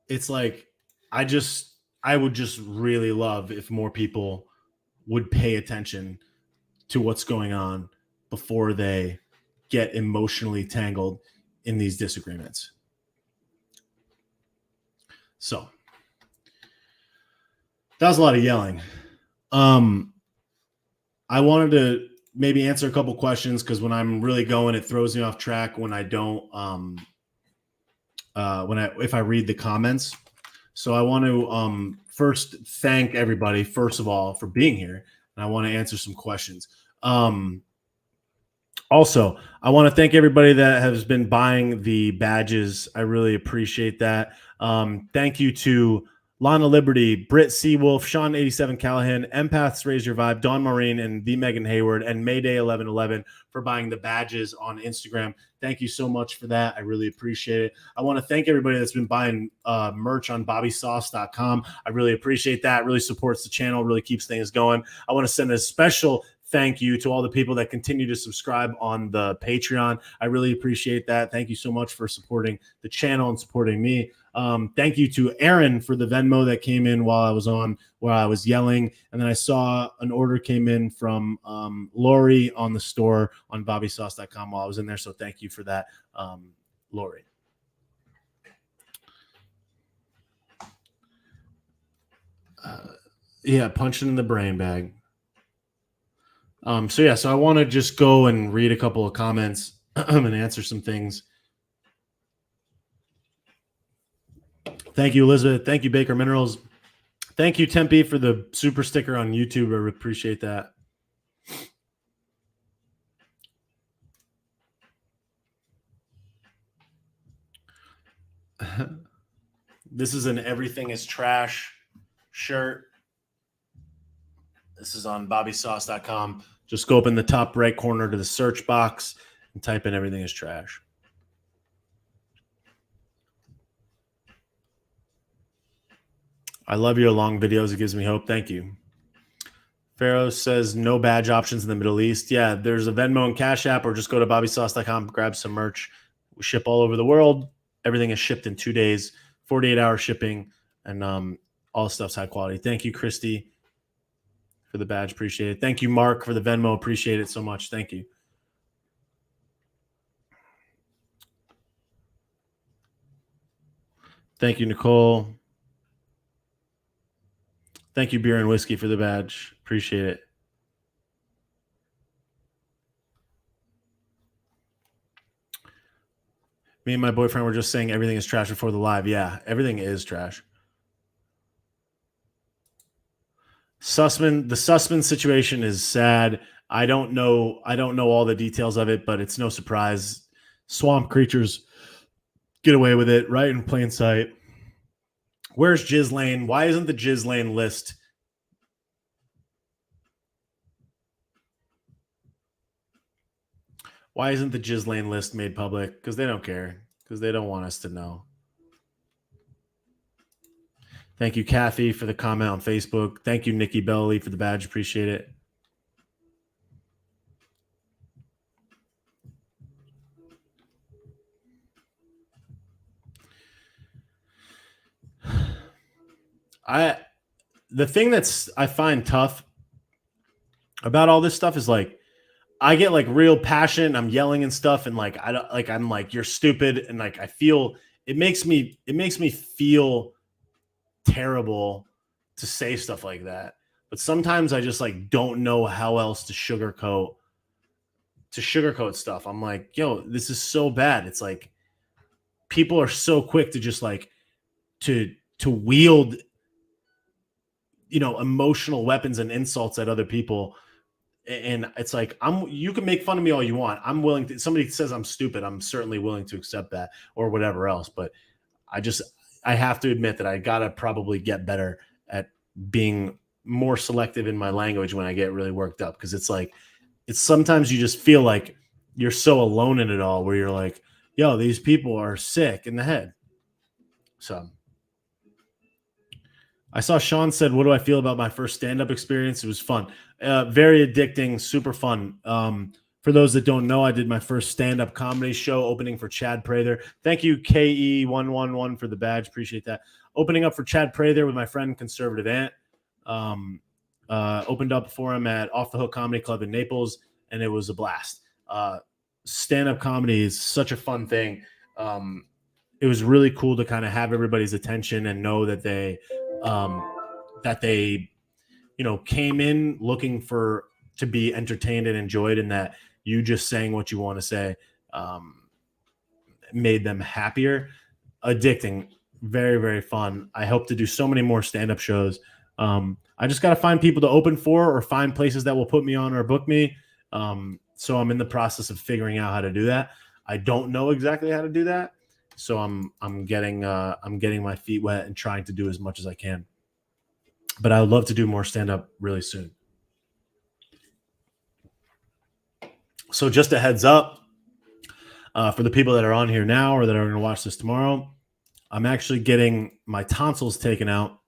Speaker 1: it's like, I would just really love if more people would pay attention to what's going on before they get emotionally tangled in these disagreements. So that was a lot of yelling. I wanted to maybe answer a couple questions because when I'm really going, it throws me off track when I don't if I read the comments. So I want to first thank everybody, first of all, for being here. And I want to answer some questions. Also, I want to thank everybody that has been buying the badges. I really appreciate that. Thank you to Lana Liberty, Britt Seawolf, Sean 87 Callahan, Empaths Raise Your Vibe, Dawn Maureen, and the Megan Hayward, and Mayday 1111 for buying the badges on Instagram. Thank you so much for that. I really appreciate it. I want to thank everybody that's been buying merch on bobbysauce.com. I really appreciate that. It really supports the channel, really keeps things going. I want to send a special thank you to all the people that continue to subscribe on the Patreon. I really appreciate that. Thank you so much for supporting the channel and supporting me. Thank you to Aaron for the Venmo that came in while I was on, where I was yelling. And then I saw an order came in from Lori on the store on bobbysauce.com while I was in there. So thank you for that, Lori. Yeah, punching in the brain bag. So I want to just go and read a couple of comments and answer some things. Thank you, Elizabeth. Thank you, Baker Minerals. Thank you, Tempe, for the super sticker on YouTube. I appreciate that. This is an Everything is Trash shirt. This is on bobbysauce.com. Just go up in the top right corner to the search box and type in Everything is Trash. I love your long videos. It gives me hope. Thank you. Pharaoh says no badge options in the Middle East. Yeah, there's a Venmo and Cash App, or just go to bobbysauce.com, grab some merch. We ship all over the world. Everything is shipped in 2 days, 48-hour shipping, and all stuff's high quality. Thank you, Christy, for the badge. Appreciate it. Thank you, Mark, for the Venmo. Appreciate it so much. Thank you. Thank you, Nicole. Thank you, Beer and Whiskey, for the badge. Appreciate it. Me and my boyfriend were just saying everything is trash before the live. Yeah, everything is trash. The Sussman situation is sad. I don't know all the details of it, but it's no surprise. Swamp creatures get away with it right in plain sight. Where's Jizz Lane? Why isn't the Jizz Lane list? Why isn't the Jizz Lane list made public? Because they don't care. Because they don't want us to know. Thank you, Kathy, for the comment on Facebook. Thank you, Nikki Bellely, for the badge. Appreciate it. The thing that's I find tough about all this stuff is like I get like real passion. I'm yelling and stuff, and like I don't like I'm like you're stupid, and like I feel it makes me feel terrible to say stuff like that. But sometimes I just like don't know how else to sugarcoat stuff. I'm like, yo, this is so bad. It's like people are so quick to just like to wield emotional weapons and insults at other people, and it's like you can make fun of me all you want. I'm willing to. Somebody says I'm stupid, I'm certainly willing to accept that or whatever else. But I have to admit that I gotta probably get better at being more selective in my language when I get really worked up, because it's like it's sometimes you just feel like you're so alone in it all, where you're like, yo, these people are sick in the head. So I saw Sean said, what do I feel about my first stand-up experience? It was fun. Very addicting, super fun. For those that don't know, I did my first stand-up comedy show opening for Chad Prather. Thank you, KE111, for the badge. Appreciate that. Opening up for Chad Prather with my friend Conservative Ant. Opened up for him at Off the Hook Comedy Club in Naples, and it was a blast. Stand-up comedy is such a fun thing. It was really cool to kind of have everybody's attention and know that they came in looking to be entertained and enjoyed, and that you just saying what you want to say made them happier. Addicting, very, very fun. I hope to do so many more stand-up shows. I just got to find people to open for, or find places that will put me on or book me. So I'm in the process of figuring out how to do that. I don't know exactly how to do that. So I'm getting my feet wet and trying to do as much as I can. But I would love to do more stand-up really soon. So just a heads up for the people that are on here now or that are going to watch this tomorrow, I'm actually getting my tonsils taken out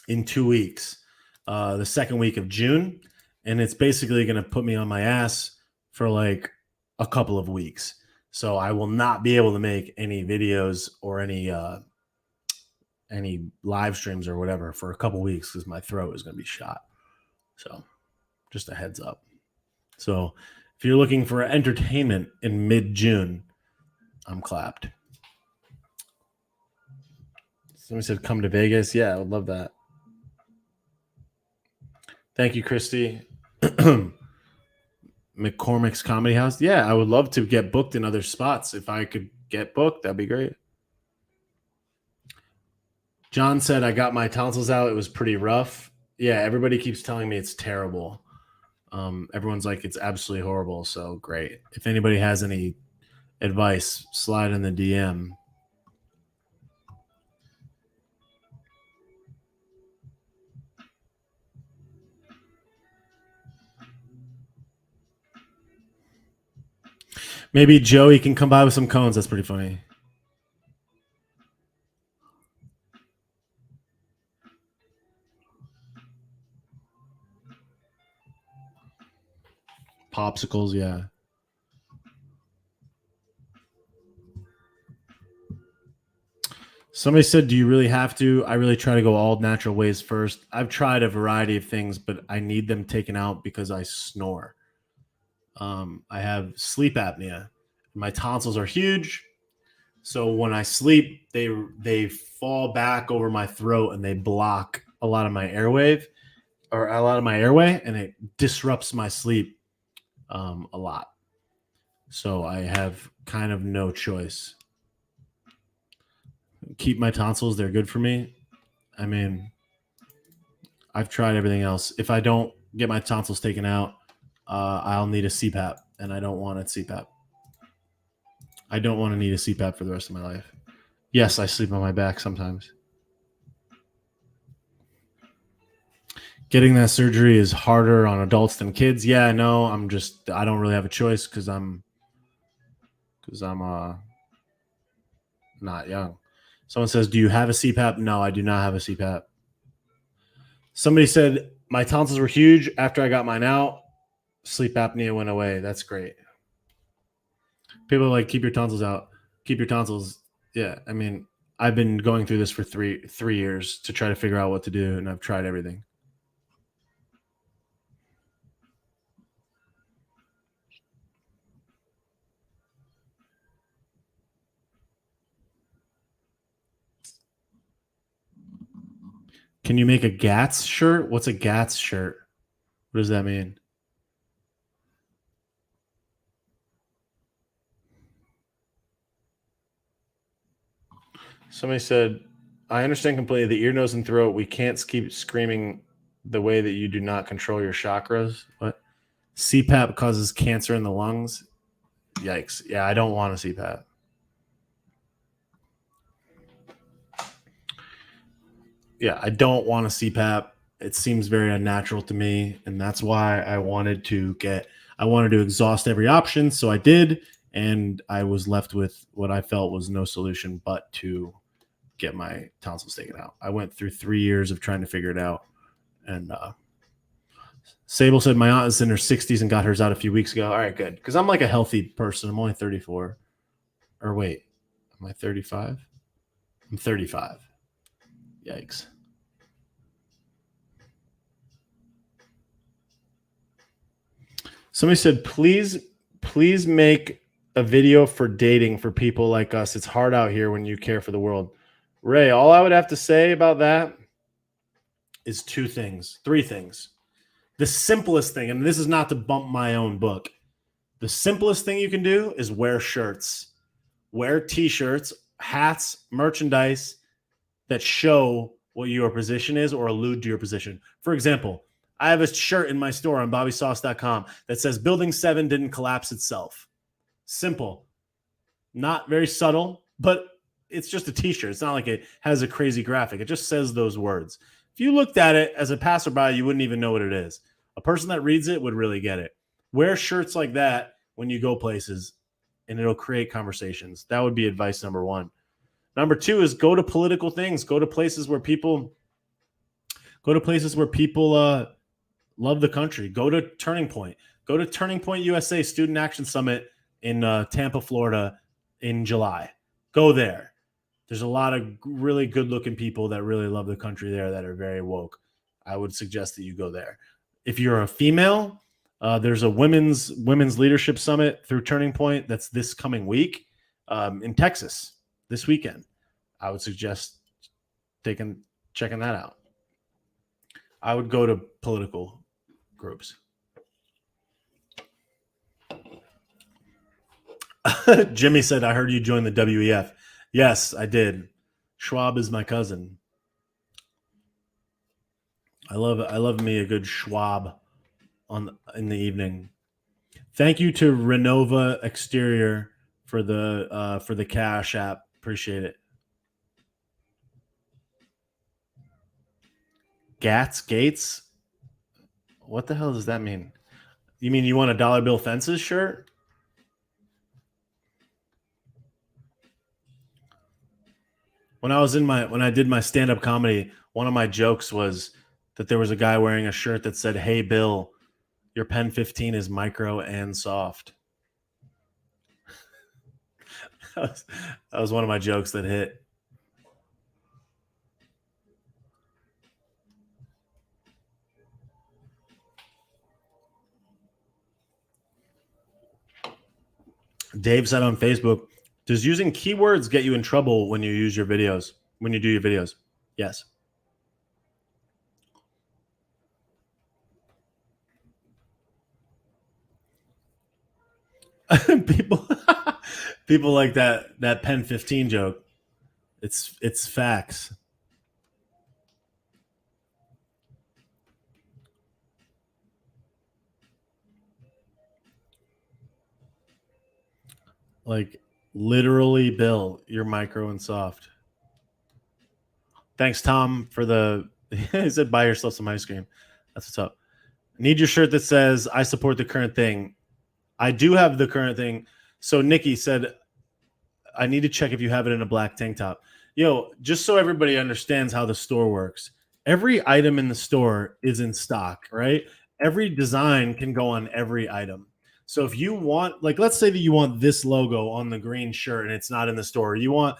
Speaker 1: in 2 weeks, the second week of June. And it's basically going to put me on my ass for like a couple of weeks. So I will not be able to make any videos or any live streams or whatever for a couple weeks, because my throat is going to be shot. So just a heads up. So if you're looking for entertainment in mid-June, I'm clapped. Somebody said come to Vegas. Yeah, I would love that. Thank you, Christy. McCormick's Comedy House. Yeah, I would love to get booked in other spots. If I could get booked, that'd be great. John said, I got my tonsils out. It was pretty rough. Yeah, everybody keeps telling me it's terrible. Everyone's like, it's absolutely horrible. So great. If anybody has any advice, slide in the DM. Maybe Joey can come by with some cones. That's pretty funny. Popsicles, yeah. Somebody said, do you really have to? I really try to go all natural ways first. I've tried a variety of things, but I need them taken out because I snore. I have sleep apnea. My tonsils are huge. So when I sleep, they fall back over my throat and they block a lot of my airwave or a lot of my airway, and it disrupts my sleep a lot. So I have kind of no choice. Keep my tonsils; they're good for me. I mean, I've tried everything else. If I don't get my tonsils taken out, I'll need a CPAP, and I don't want a CPAP. I don't want to need a CPAP for the rest of my life. Yes, I sleep on my back sometimes. Getting that surgery is harder on adults than kids. Yeah, I know. I don't really have a choice because I'm not young. Someone says, "Do you have a CPAP?" No, I do not have a CPAP. Somebody said my tonsils were huge after I got mine out. Sleep apnea went away. That's great. People are like, keep your tonsils out. Keep your tonsils. Yeah, I mean, I've been going through this for three years to try to figure out what to do, and I've tried everything. Can you make a GATS shirt? What's a GATS shirt? What does that mean? Somebody said, I understand completely the ear, nose, and throat. We can't keep screaming the way that you do not control your chakras. What? CPAP causes cancer in the lungs. Yikes. Yeah, I don't want a CPAP. Yeah, I don't want a CPAP. It seems very unnatural to me. And that's why I wanted to exhaust every option. So I did. And I was left with what I felt was no solution but to get my tonsils taken out. I went through 3 years of trying to figure it out. And Sable said my aunt is in her 60s and got hers out a few weeks ago. All right, good. Because I'm like a healthy person. I'm only 34. Or wait, am I 35? I'm 35. Yikes. Somebody said, please make a video for dating for people like us. It's hard out here when you care for the world. Ray, all I would have to say about that is three things. The simplest thing, and this is not to bump my own book, the simplest thing you can do is wear shirts, wear t-shirts, hats, merchandise that show what your position is or allude to your position. For example, I have a shirt in my store on bobbysauce.com that says Building 7 didn't collapse itself. Simple. Not very subtle, but it's just a t-shirt. It's not like it has a crazy graphic. It just says those words. If you looked at it as a passerby, you wouldn't even know what it is. A person that reads it would really get it. Wear shirts like that when you go places, and it'll create conversations. That would be advice number one. Number two is go to political things. Go to places where people love the country. Go to Turning Point. Go to Turning Point USA Student Action Summit in Tampa, Florida in July. Go there. There's a lot of really good-looking people that really love the country there that are very woke. I would suggest that you go there. If you're a female, there's a women's leadership summit through Turning Point that's this coming week in Texas this weekend. I would suggest checking that out. I would go to political groups. Jimmy said, I heard you joined the WEF. Yes, I did. Schwab is my cousin. I love me a good Schwab in the evening. Thank you to Renova Exterior for the Cash App. Appreciate it. Gates? What the hell does that mean? You mean you want a dollar bill fences shirt? When I did my stand-up comedy, one of my jokes was that there was a guy wearing a shirt that said, "Hey Bill, Your Pen 15 is micro and soft. That was one of my jokes that hit. Dave said on Facebook, does using keywords get you in trouble when you use your videos, when you do your videos? Yes. people like that Pen 15 joke. It's facts. Like literally, Bill, you're micro and soft. Thanks, Tom, for the. He said, buy yourself some ice cream. That's what's up. Need your shirt that says, I support the current thing. I do have the current thing. So Nikki said, I need to check if you have it in a black tank top. Yo, just so everybody understands how the store works, every item in the store is in stock, right? Every design can go on every item. So if you want, like, let's say that you want this logo on the green shirt and it's not in the store, you want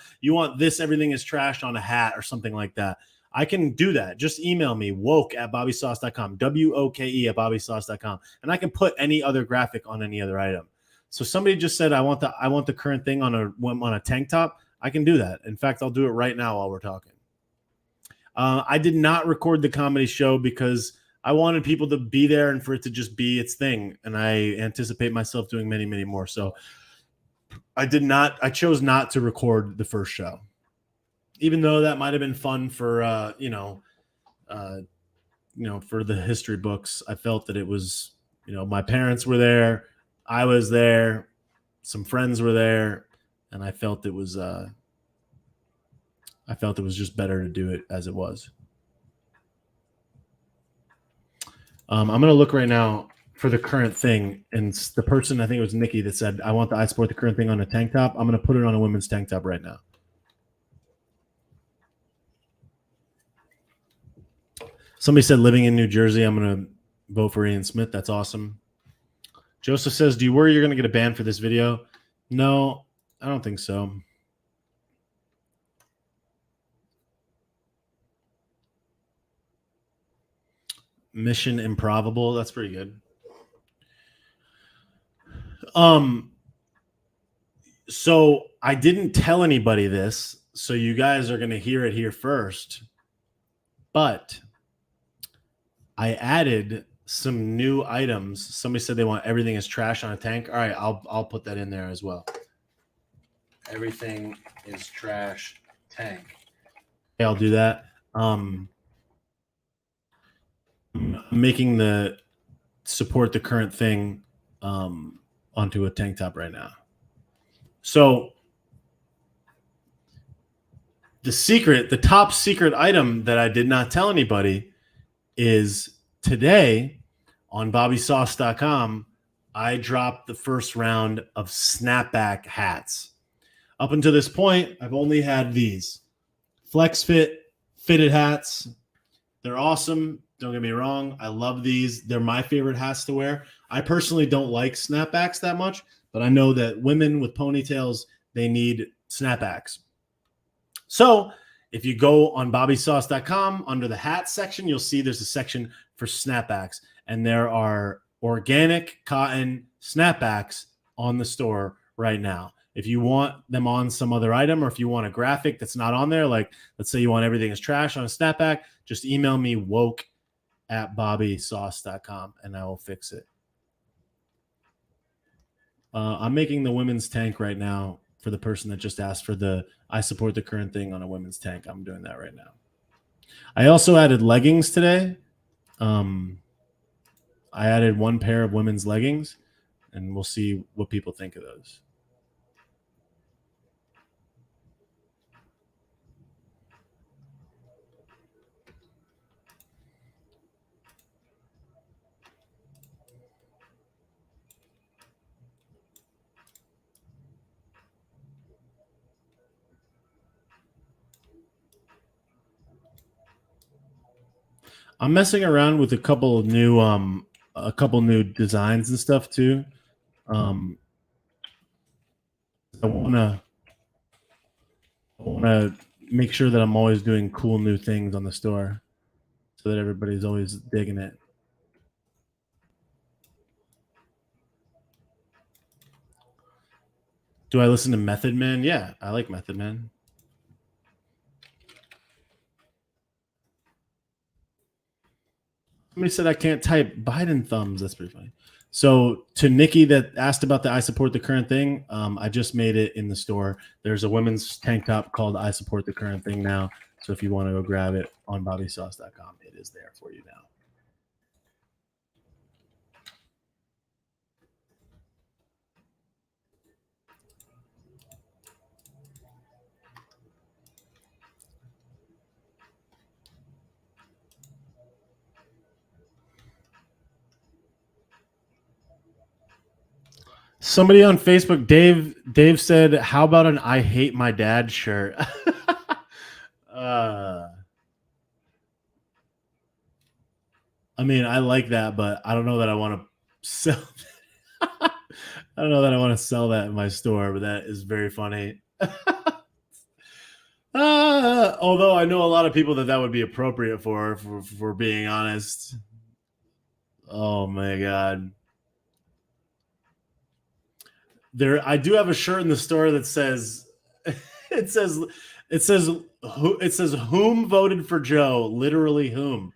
Speaker 1: this, everything is trashed on a hat or something like that. I can do that. Just email me, woke@bobbysauce.com, WOKE at bobbysauce.com, and I can put any other graphic on any other item. So somebody just said, I want the current thing on a tank top. I can do that. In fact, I'll do it right now while we're talking. I did not record the comedy show because I wanted people to be there and for it to just be its thing. And I anticipate myself doing many, many more. So I chose not to record the first show, even though that might have been fun for, for the history books. I felt that it was, my parents were there. I was there. Some friends were there. And I felt it was just better to do it as it was. I'm going to look right now for the current thing. And the person, I think it was Nikki, that said, I support the current thing on a tank top. I'm going to put it on a women's tank top right now. Somebody said living in New Jersey. I'm going to vote for Ian Smith. That's awesome. Joseph says, do you worry you're going to get a ban for this video? No, I don't think so. Mission Improbable. That's pretty good. So I didn't tell anybody this, so you guys are going to hear it here first. But I added some new items. Somebody said they want everything is trash on a tank. All right, I'll put that in there as well. Everything is trash tank. Okay, I'll do that. Making the support the current thing onto a tank top right now. So the top secret item that I did not tell anybody is today on bobbysauce.com, I dropped the first round of snapback hats. Up until this point, I've only had these Flex Fit fitted hats. They're awesome. Don't get me wrong. I love these. They're my favorite hats to wear. I personally don't like snapbacks that much, but I know that women with ponytails, they need snapbacks. So if you go on bobbysauce.com under the hat section, you'll see there's a section for snapbacks, and there are organic cotton snapbacks on the store right now. If you want them on some other item, or if you want a graphic that's not on there, like let's say you want everything is trash on a snapback, just email me woke@bobbysauce.com and I will fix it. I'm making the women's tank right now for the person that just asked for the I support the current thing on a women's tank. I'm doing that right now. I also added leggings today. I added one pair of women's leggings, and we'll see what people think of those. I'm messing around with a couple of new a couple new designs and stuff too. Um, I wanna make sure that I'm always doing cool new things on the store, so that everybody's always digging it. Do I listen to Method Man? Yeah, I like Method Man. Somebody said I can't type Biden thumbs. That's pretty funny. So to Nikki that asked about the I support the current thing, I just made it in the store. There's a women's tank top called I support the current thing now. So if you want to go grab it on bobbysauce.com, it is there for you now. Somebody on Facebook, Dave said, "How about an I hate my dad shirt?" uh, I mean, I like that, but I don't know that I want to sell. I don't know that I want to sell that in my store, but that is very funny. Although I know a lot of people that would be appropriate for being honest. Oh my god. I do have a shirt in the store that says it says it says it says whom voted for Joe, literally whom.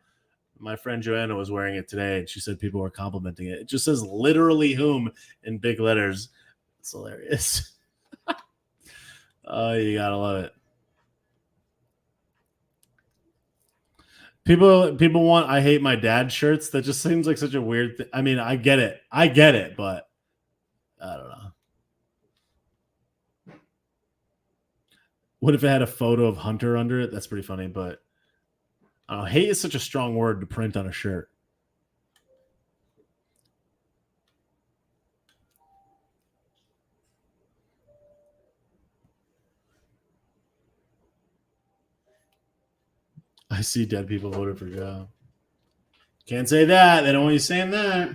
Speaker 1: My friend Joanna was wearing it today and she said people were complimenting it. It just says literally whom in big letters. It's hilarious. Oh, you gotta love it. People want I hate my dad shirts. That just seems like such a weird thing. I mean, I get it, but I don't know. What if it had a photo of Hunter under it? That's pretty funny, but I don't know. Hate is such a strong word to print on a shirt. I see dead people voted for Joe. Can't say that. They don't want you saying that.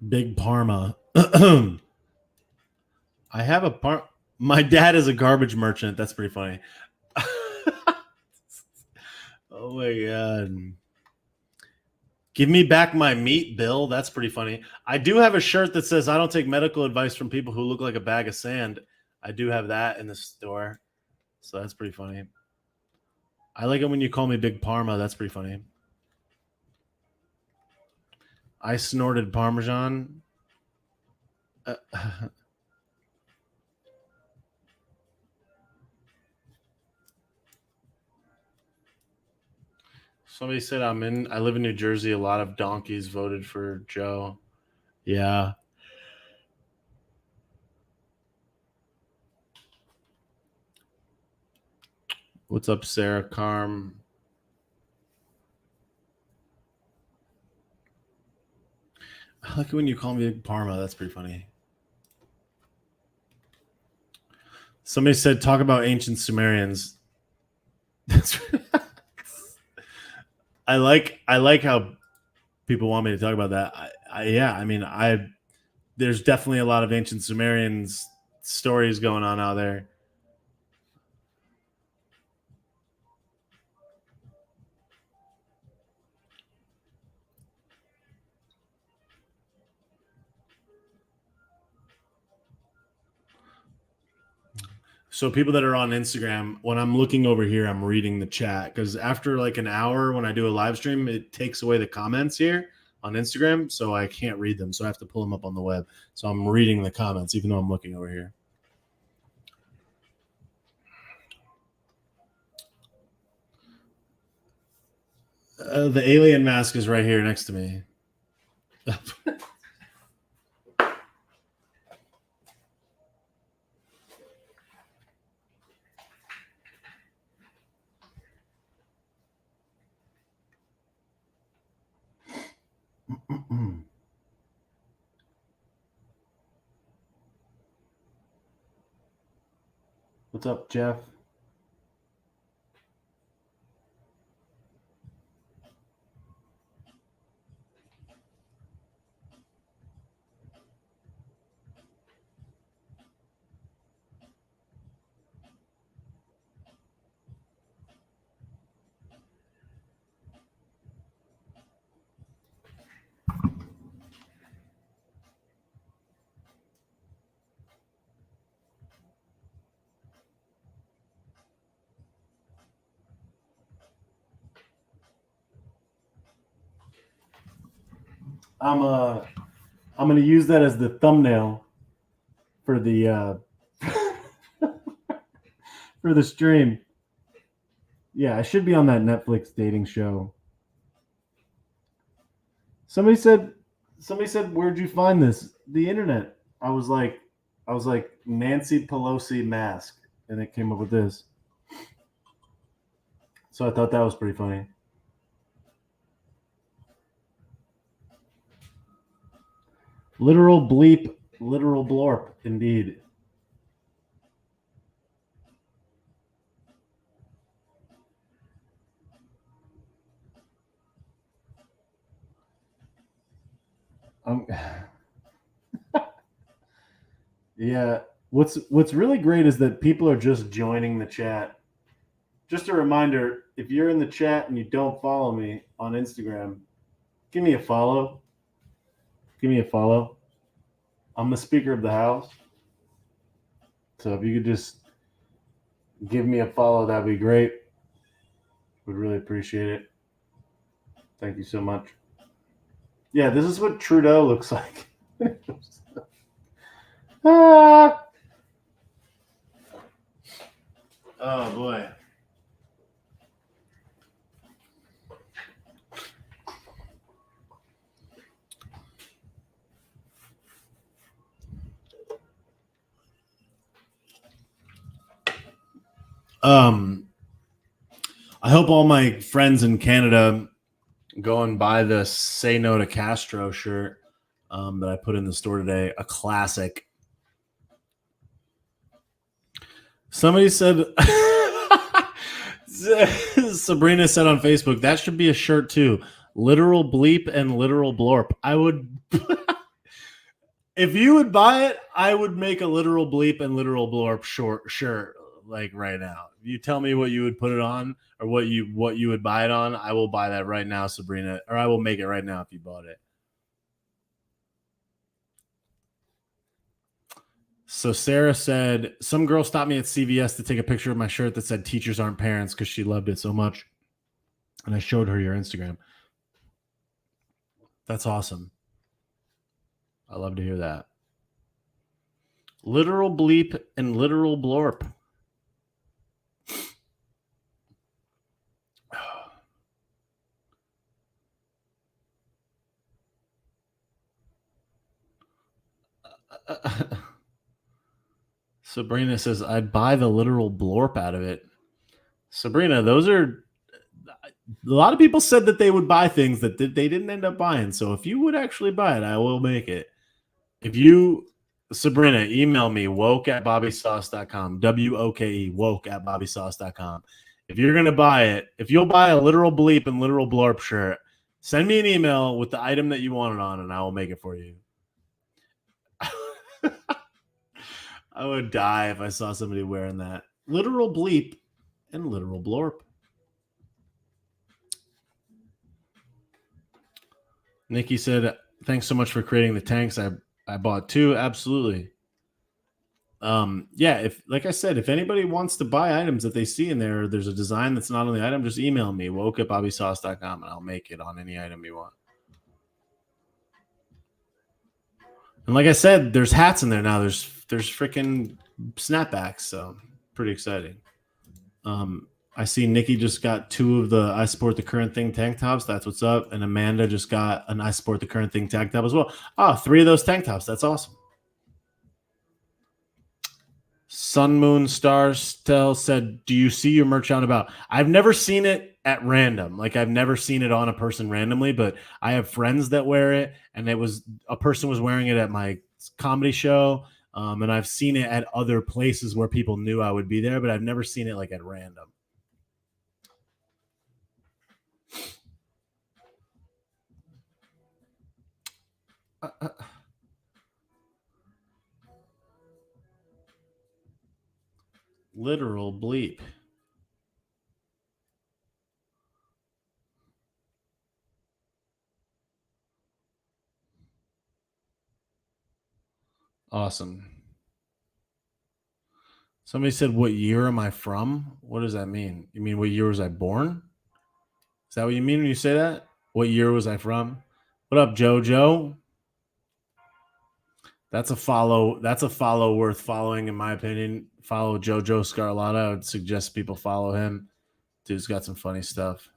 Speaker 1: Big Parma. I have my dad is a garbage merchant. That's pretty funny. Oh my god. Give me back my meat, Bill. That's pretty funny. I do have a shirt that says I don't take medical advice from people who look like a bag of sand. I do have that in the store. So that's pretty funny. I like it when you call me Big Parma. That's pretty funny. I snorted Parmesan. Somebody said I live in New Jersey. A lot of donkeys voted for Joe. Yeah. What's up, Sarah Carm? I like it when you call me Big Parma. That's pretty funny. Somebody said, talk about ancient Sumerians. That's I like how people want me to talk about that. I mean, there's definitely a lot of ancient Sumerians stories going on out there. So people that are on Instagram, when I'm looking over here, I'm reading the chat because after like an hour when I do a live stream, it takes away the comments here on Instagram, so I can't read them. So I have to pull them up on the web. So I'm reading the comments even though I'm looking over here. The alien mask is right here next to me. What's up, Jeff? I'm gonna use that as the thumbnail for the for the stream. Yeah, I should be on that Netflix dating show. Somebody said, where'd you find this? The internet. I was like, Nancy Pelosi mask, and it came up with this. So I thought that was pretty funny. Literal bleep, literal blorp, indeed. Yeah. What's really great is that people are just joining the chat. Just a reminder, if you're in the chat and you don't follow me on Instagram, give me a follow. Give me a follow. I'm the Speaker of the House. So if you could just give me a follow, that'd be great. Would really appreciate it. Thank you so much. Yeah, this is what Trudeau looks like. Ah! Oh boy. I hope all my friends in Canada go and buy the "Say No to Castro" shirt that I put in the store today. A classic. Somebody said, Sabrina said on Facebook, that should be a shirt too. Literal bleep and literal blorp. I would, if you would buy it, I would make a literal bleep and literal blorp shirt like right now. If you tell me what you would put it on or what you would buy it on, I will buy that right now, Sabrina, or I will make it right now if you bought it. So Sarah said, some girl stopped me at CVS to take a picture of my shirt that said teachers aren't parents because she loved it so much. And I showed her your Instagram. That's awesome. I love to hear that. Literal bleep and literal blorp. Sabrina says, I'd buy the literal blorp out of it. Sabrina, those are a lot of people said that they would buy things that they didn't end up buying. So if you would actually buy it, I will make it. If you, Sabrina, email me woke@bobbysauce.com, WOKE, woke@bobbysauce.com. If you're going to buy it, if you'll buy a literal bleep and literal blorp shirt, send me an email with the item that you want it on and I will make it for you. I would die if I saw somebody wearing that. Literal bleep and literal blorp. Nikki said, thanks so much for creating the tanks. I bought two. Absolutely. Yeah, if like I said, if anybody wants to buy items that they see in there, there's a design that's not on the item, just email me, woke@bobbysauce.com, and I'll make it on any item you want. And like I said, there's hats in there now. There's freaking snapbacks, so pretty exciting. I see Nikki just got two of the I Support the Current Thing tank tops. That's what's up. And Amanda just got an I Support the Current Thing tank top as well. Oh, 3 of those tank tops. That's awesome. Sun Moon Star Stel said, do you see your merch out and about? I've never seen it at random. Like I've never seen it on a person randomly, but I have friends that wear it, and it was a person was wearing it at my comedy show. And I've seen it at other places where people knew I would be there, but I've never seen it like at random. Literal bleep. Awesome. Somebody said, "What year am I from?" What does that mean? You mean what year was I born? Is that what you mean when you say that? What year was I from? What up, JoJo? That's a follow. That's a follow worth following, in my opinion. Follow JoJo Scarlata. I would suggest people follow him. Dude's got some funny stuff.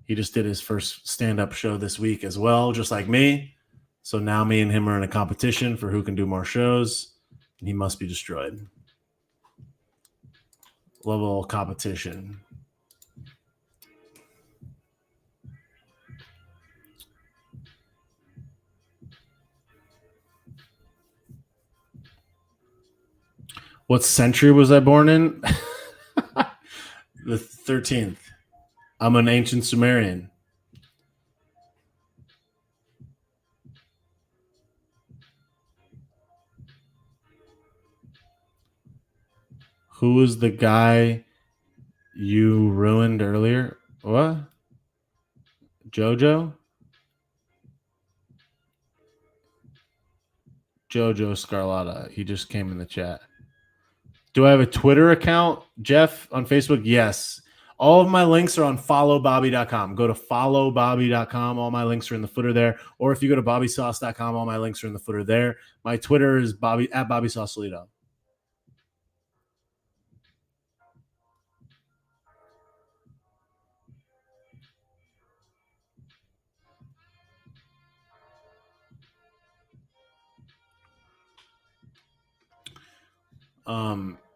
Speaker 1: He just did his first stand-up show this week as well, just like me. So now me and him are in a competition for who can do more shows, and he must be destroyed. Level competition. What century was I born in? The 13th. I'm an ancient Sumerian. Who was the guy you ruined earlier? What? JoJo? JoJo Scarlata. He just came in the chat. Do I have a Twitter account, Jeff, on Facebook? Yes. All of my links are on followbobby.com. Go to followbobby.com. All my links are in the footer there. Or if you go to bobbysauce.com, all my links are in the footer there. My Twitter is Bobby at Bobby Sausalito.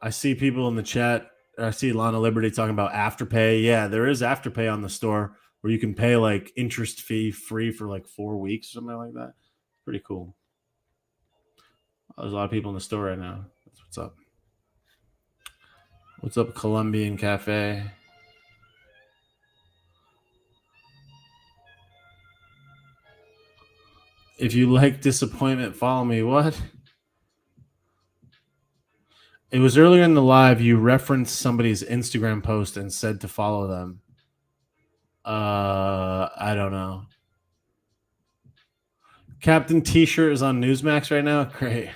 Speaker 1: I see people in the chat. I see Lana Liberty talking about Afterpay. Yeah, there is Afterpay on the store where you can pay like interest fee free for like 4 weeks or something like that. Pretty cool. There's a lot of people in the store right now. That's what's up. What's up, Colombian Cafe? If you like disappointment, follow me. What? It was earlier in the live. You referenced somebody's Instagram post and said to follow them. I don't know. Captain T-shirt is on Newsmax right now. Great.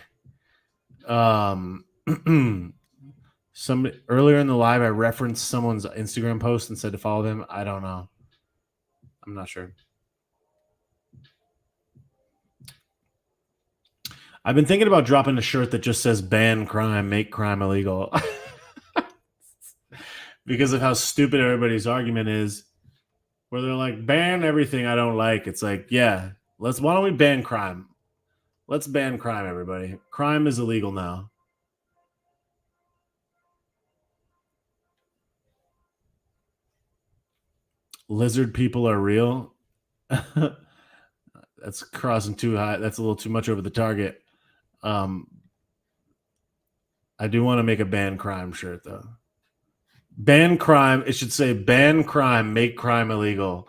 Speaker 1: Somebody earlier in the live, I referenced someone's Instagram post and said to follow them. I don't know. I'm not sure. I've been thinking about dropping a shirt that just says "Ban crime, make crime illegal," because of how stupid everybody's argument is. Where they're like, "Ban everything I don't like." It's like, yeah, why don't we ban crime? Let's ban crime, everybody. Crime is illegal now. Lizard people are real. That's crossing too high. That's a little too much over the target. I do want to make a ban crime shirt though. Ban crime. It should say ban crime, make crime illegal.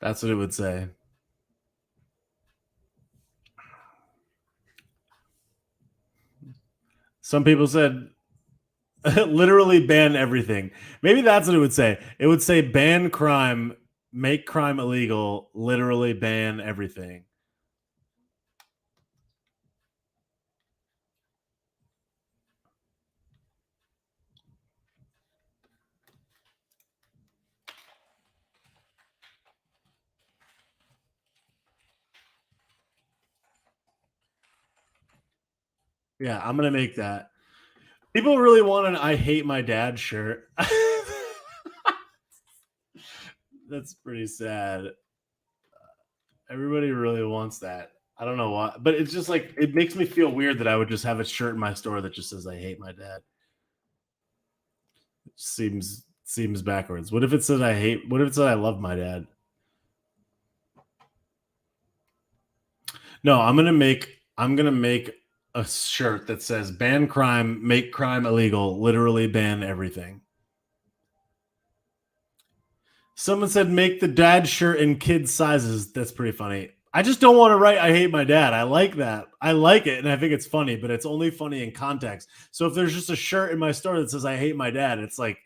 Speaker 1: That's what it would say. Some people said literally ban everything. Maybe that's what it would say. It would say ban crime, make crime illegal, literally ban everything. Yeah, I'm gonna make that. People really want an "I hate my dad" shirt. That's pretty sad. Everybody really wants that. I don't know why, but it's just like it makes me feel weird that I would just have a shirt in my store that just says "I hate my dad." It seems backwards. What if it said "I hate"? What if it said "I love my dad"? No, I'm gonna make a shirt that says "Ban crime, make crime illegal, literally ban everything." Someone said make the dad shirt in kids sizes. That's pretty funny. I just don't want to write "I hate my dad." I like that. I like it, and I think it's funny, but it's only funny in context. So if there's just a shirt in my store that says "I hate my dad," it's like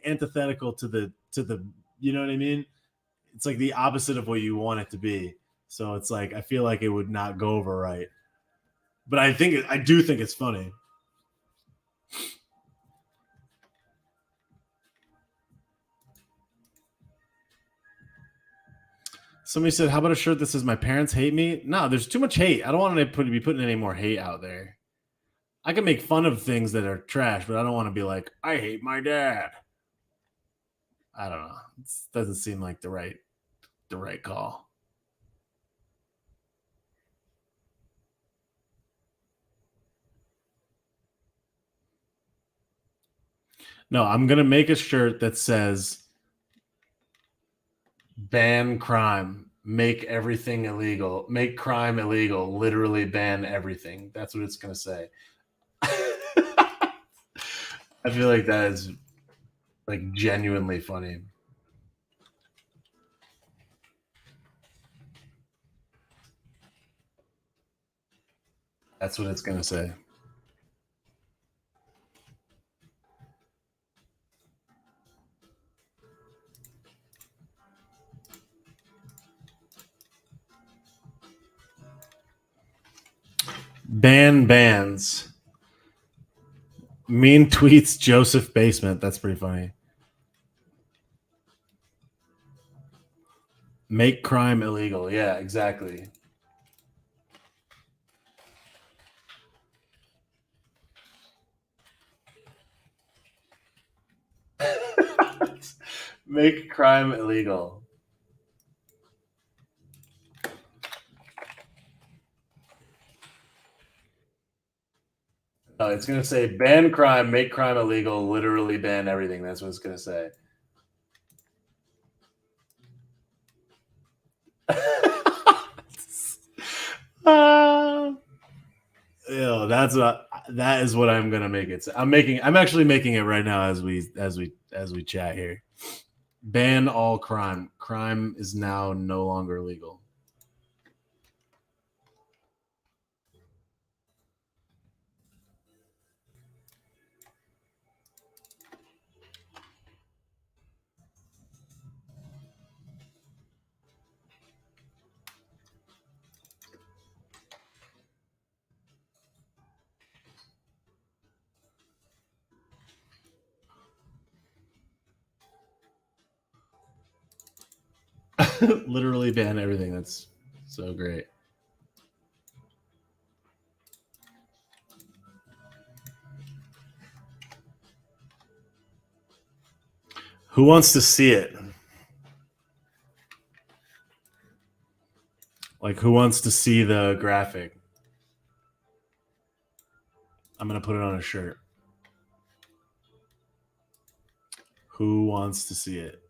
Speaker 1: antithetical to the you know what I mean? It's like the opposite of what you want it to be. So it's like I feel like it would not go over right. But I do think it's funny. Somebody said, "How about a shirt that says my parents hate me?" No, there's too much hate. I don't want to be putting any more hate out there. I can make fun of things that are trash, but I don't want to be like, "I hate my dad." I don't know. It doesn't seem like the right call. No, I'm gonna make a shirt that says "Ban crime, make everything illegal, make crime illegal, literally ban everything." That's what it's gonna say. I feel like that is like genuinely funny. That's what it's gonna say. Ban bans. Mean tweets Joseph Basement. That's pretty funny. Make crime illegal. Yeah, exactly. Make crime illegal. It's gonna say ban crime, make crime illegal, literally ban everything. That's what it's gonna say. uh, that is what I'm gonna make it. I'm actually making it right now as we chat here. Ban all crime. Crime is now no longer legal. Literally ban everything. That's so great. Who wants to see it? Like, who wants to see the graphic? I'm gonna put it on a shirt. Who wants to see it?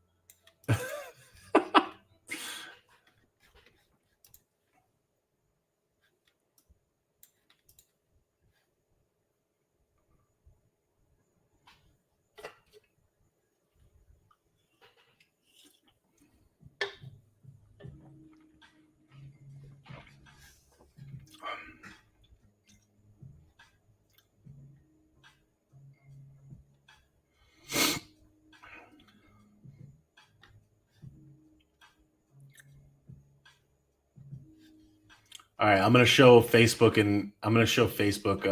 Speaker 1: All right, I'm gonna show Facebook and I'm gonna show Facebook.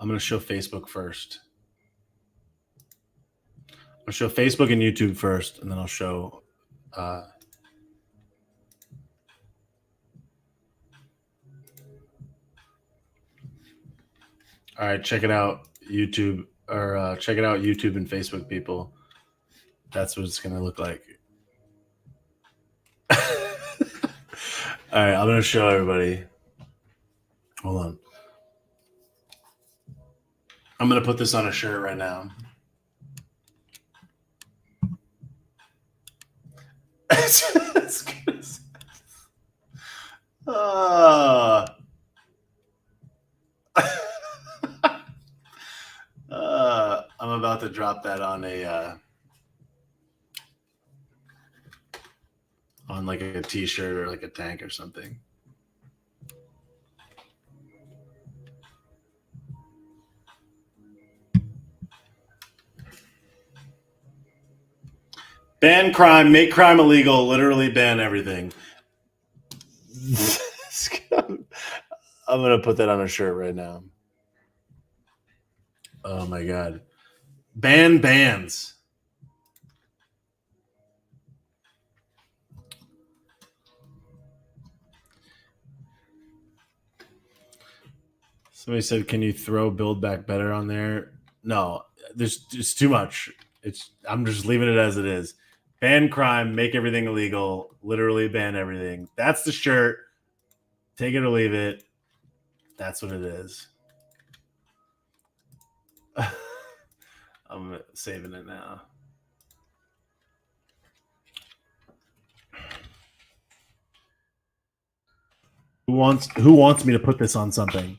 Speaker 1: I'm gonna show Facebook first. I'll show Facebook and YouTube first, and then I'll show. Uh, all right, check it out, YouTube, or check it out, YouTube and Facebook people. That's what it's gonna look like. All right, I'm gonna show everybody. Hold on. I'm gonna put this on a shirt right now. It's I'm about to drop that on on like a t-shirt or like a tank or something. Ban crime, make crime illegal, literally ban everything. I'm gonna put that on a shirt right now. Oh my god. Ban bans. Somebody said, "Can you throw Build Back Better on there?" No, there's just too much. I'm just leaving it as it is. Ban crime, make everything illegal, literally ban everything. That's the shirt. Take it or leave it. That's what it is. I'm saving it now. Who wants me to put this on something?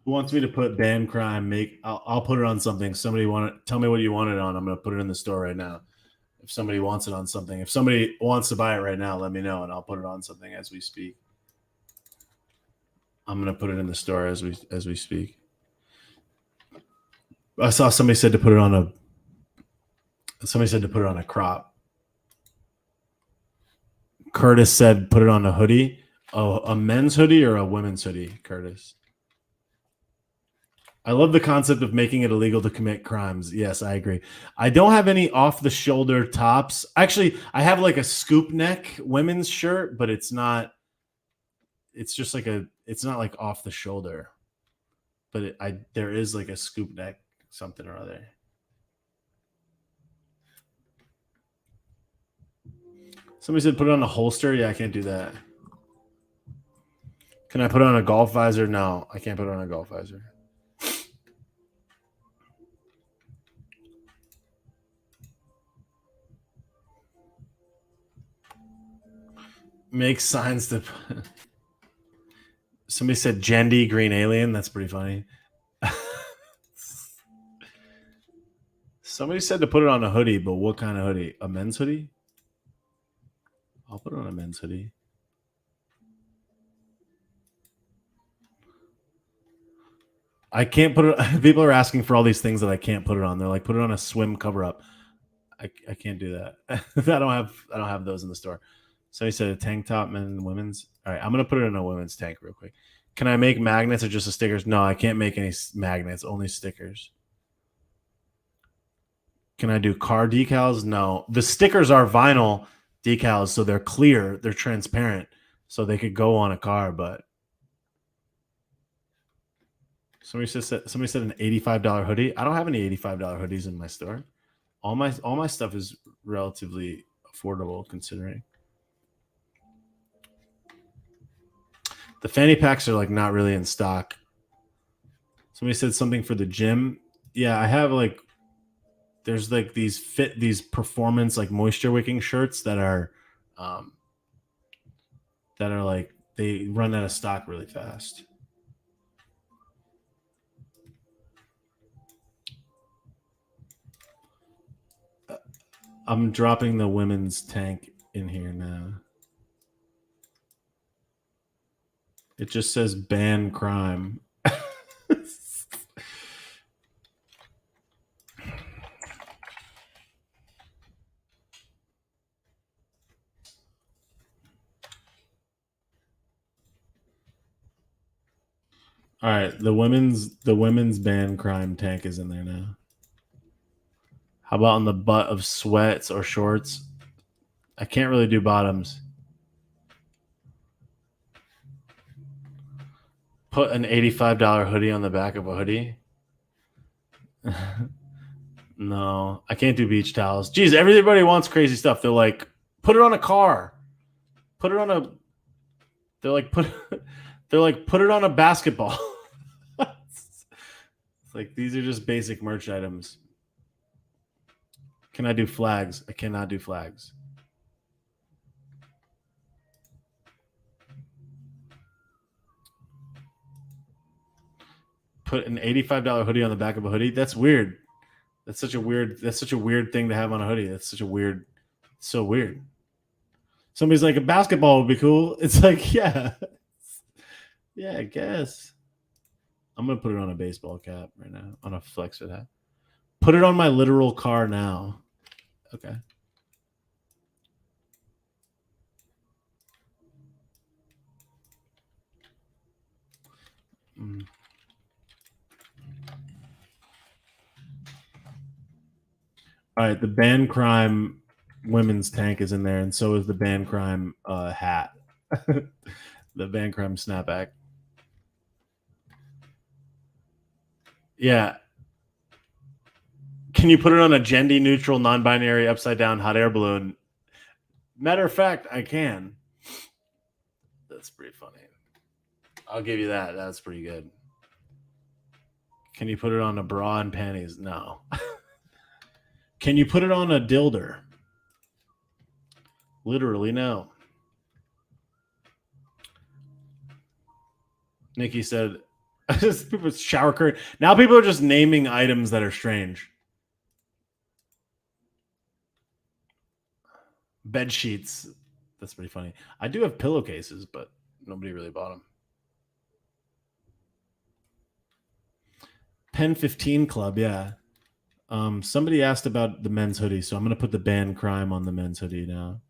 Speaker 1: Who wants me to put ban crime? I'll put it on something. Somebody tell me what you want it on. I'm gonna put it in the store right now. If somebody wants it on something, if somebody wants to buy it right now, let me know and I'll put it on something as we speak. I'm gonna put it in the store as we speak. I saw somebody said to put it on a crop. Curtis said put it on a hoodie. Oh, a men's hoodie or a women's hoodie, Curtis? I love the concept of making it illegal to commit crimes. Yes, I agree. I don't have any off-the-shoulder tops. Actually, I have like a scoop neck women's shirt, but it's not. It's just like it's not like off the shoulder, but there is like a scoop neck something or other. Somebody said put it on a holster. Yeah, I can't do that. Can I put it on a golf visor? No, I can't put it on a golf visor. Make signs to. Somebody said Jendi Green Alien. That's pretty funny. Somebody said to put it on a hoodie, but what kind of hoodie? A men's hoodie? I'll put it on a men's hoodie. I can't put it. People are asking for all these things that I can't put it on. They're like, put it on a swim cover up. I can't do that. I don't have those in the store. So he said a tank top, men and women's. All right, I'm gonna put it in a women's tank real quick. Can I make magnets or just the stickers? No, I can't make any magnets. Only stickers. Can I do car decals? No. The stickers are vinyl decals, so they're clear, they're transparent, so they could go on a car. But somebody said an $85 hoodie. I don't have any $85 hoodies in my store. All my stuff is relatively affordable considering. The fanny packs are like not really in stock. Somebody said something for the gym. Yeah, I have like there's like these performance like moisture wicking shirts that are like they run out of stock really fast. I'm dropping the women's tank in here now. It just says ban crime. All right, the women's ban crime tank is in there now. How about on the butt of sweats or shorts? I can't really do bottoms. Put an $85 hoodie on the back of a hoodie. No, I can't do beach towels. Geez, everybody wants crazy stuff. They're like, put it on a car. Put it on a. They're like put it on a basketball. It's like these are just basic merch items. Can I do flags? I cannot do flags. put an $85 hoodie on the back of a hoodie. That's weird. That's such a weird thing to have on a hoodie. That's such a weird, so weird. Somebody's like, a basketball would be cool. It's like, yeah. Yeah, I guess. I'm gonna put it on a baseball cap right now, on a flexed hat. Put it on my literal car now. Okay. Mm. All right, the Ban Crime women's tank is in there, and so is the Ban Crime hat. The Ban Crime snapback. Yeah. Can you put it on a gender neutral, non-binary, upside down hot air balloon? Matter of fact, I can. That's pretty funny. I'll give you that. That's pretty good. Can you put it on a bra and panties? No. Can you put it on a dilder? Literally, no. Nikki said, people shower curtain. Now people are just naming items that are strange. Bed sheets. That's pretty funny. I do have pillowcases, but nobody really bought them. Pen 15 Club, yeah. Somebody asked about the men's hoodie, so I'm going to put the Ban Crime on the men's hoodie now.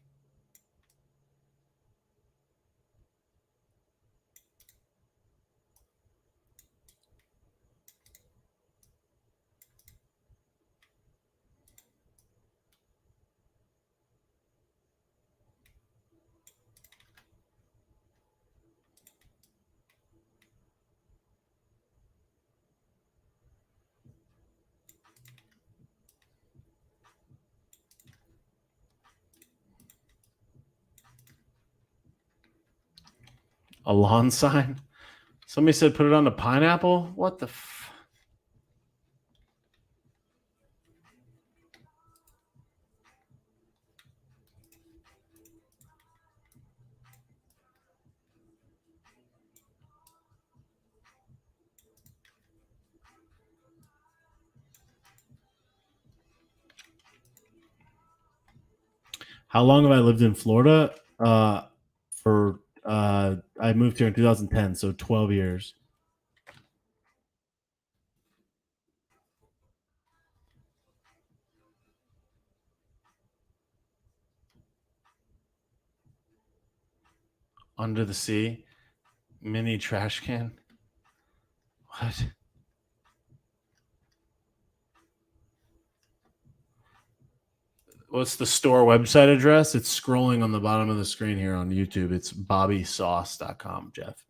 Speaker 1: A lawn sign? Somebody said put it on a pineapple? What the How long have I lived in Florida? I moved here in 2010, so 12 years. Under the sea, mini trash can. What? What's the store website address? It's scrolling on the bottom of the screen here on YouTube. It's bobbysauce.com, Jeff.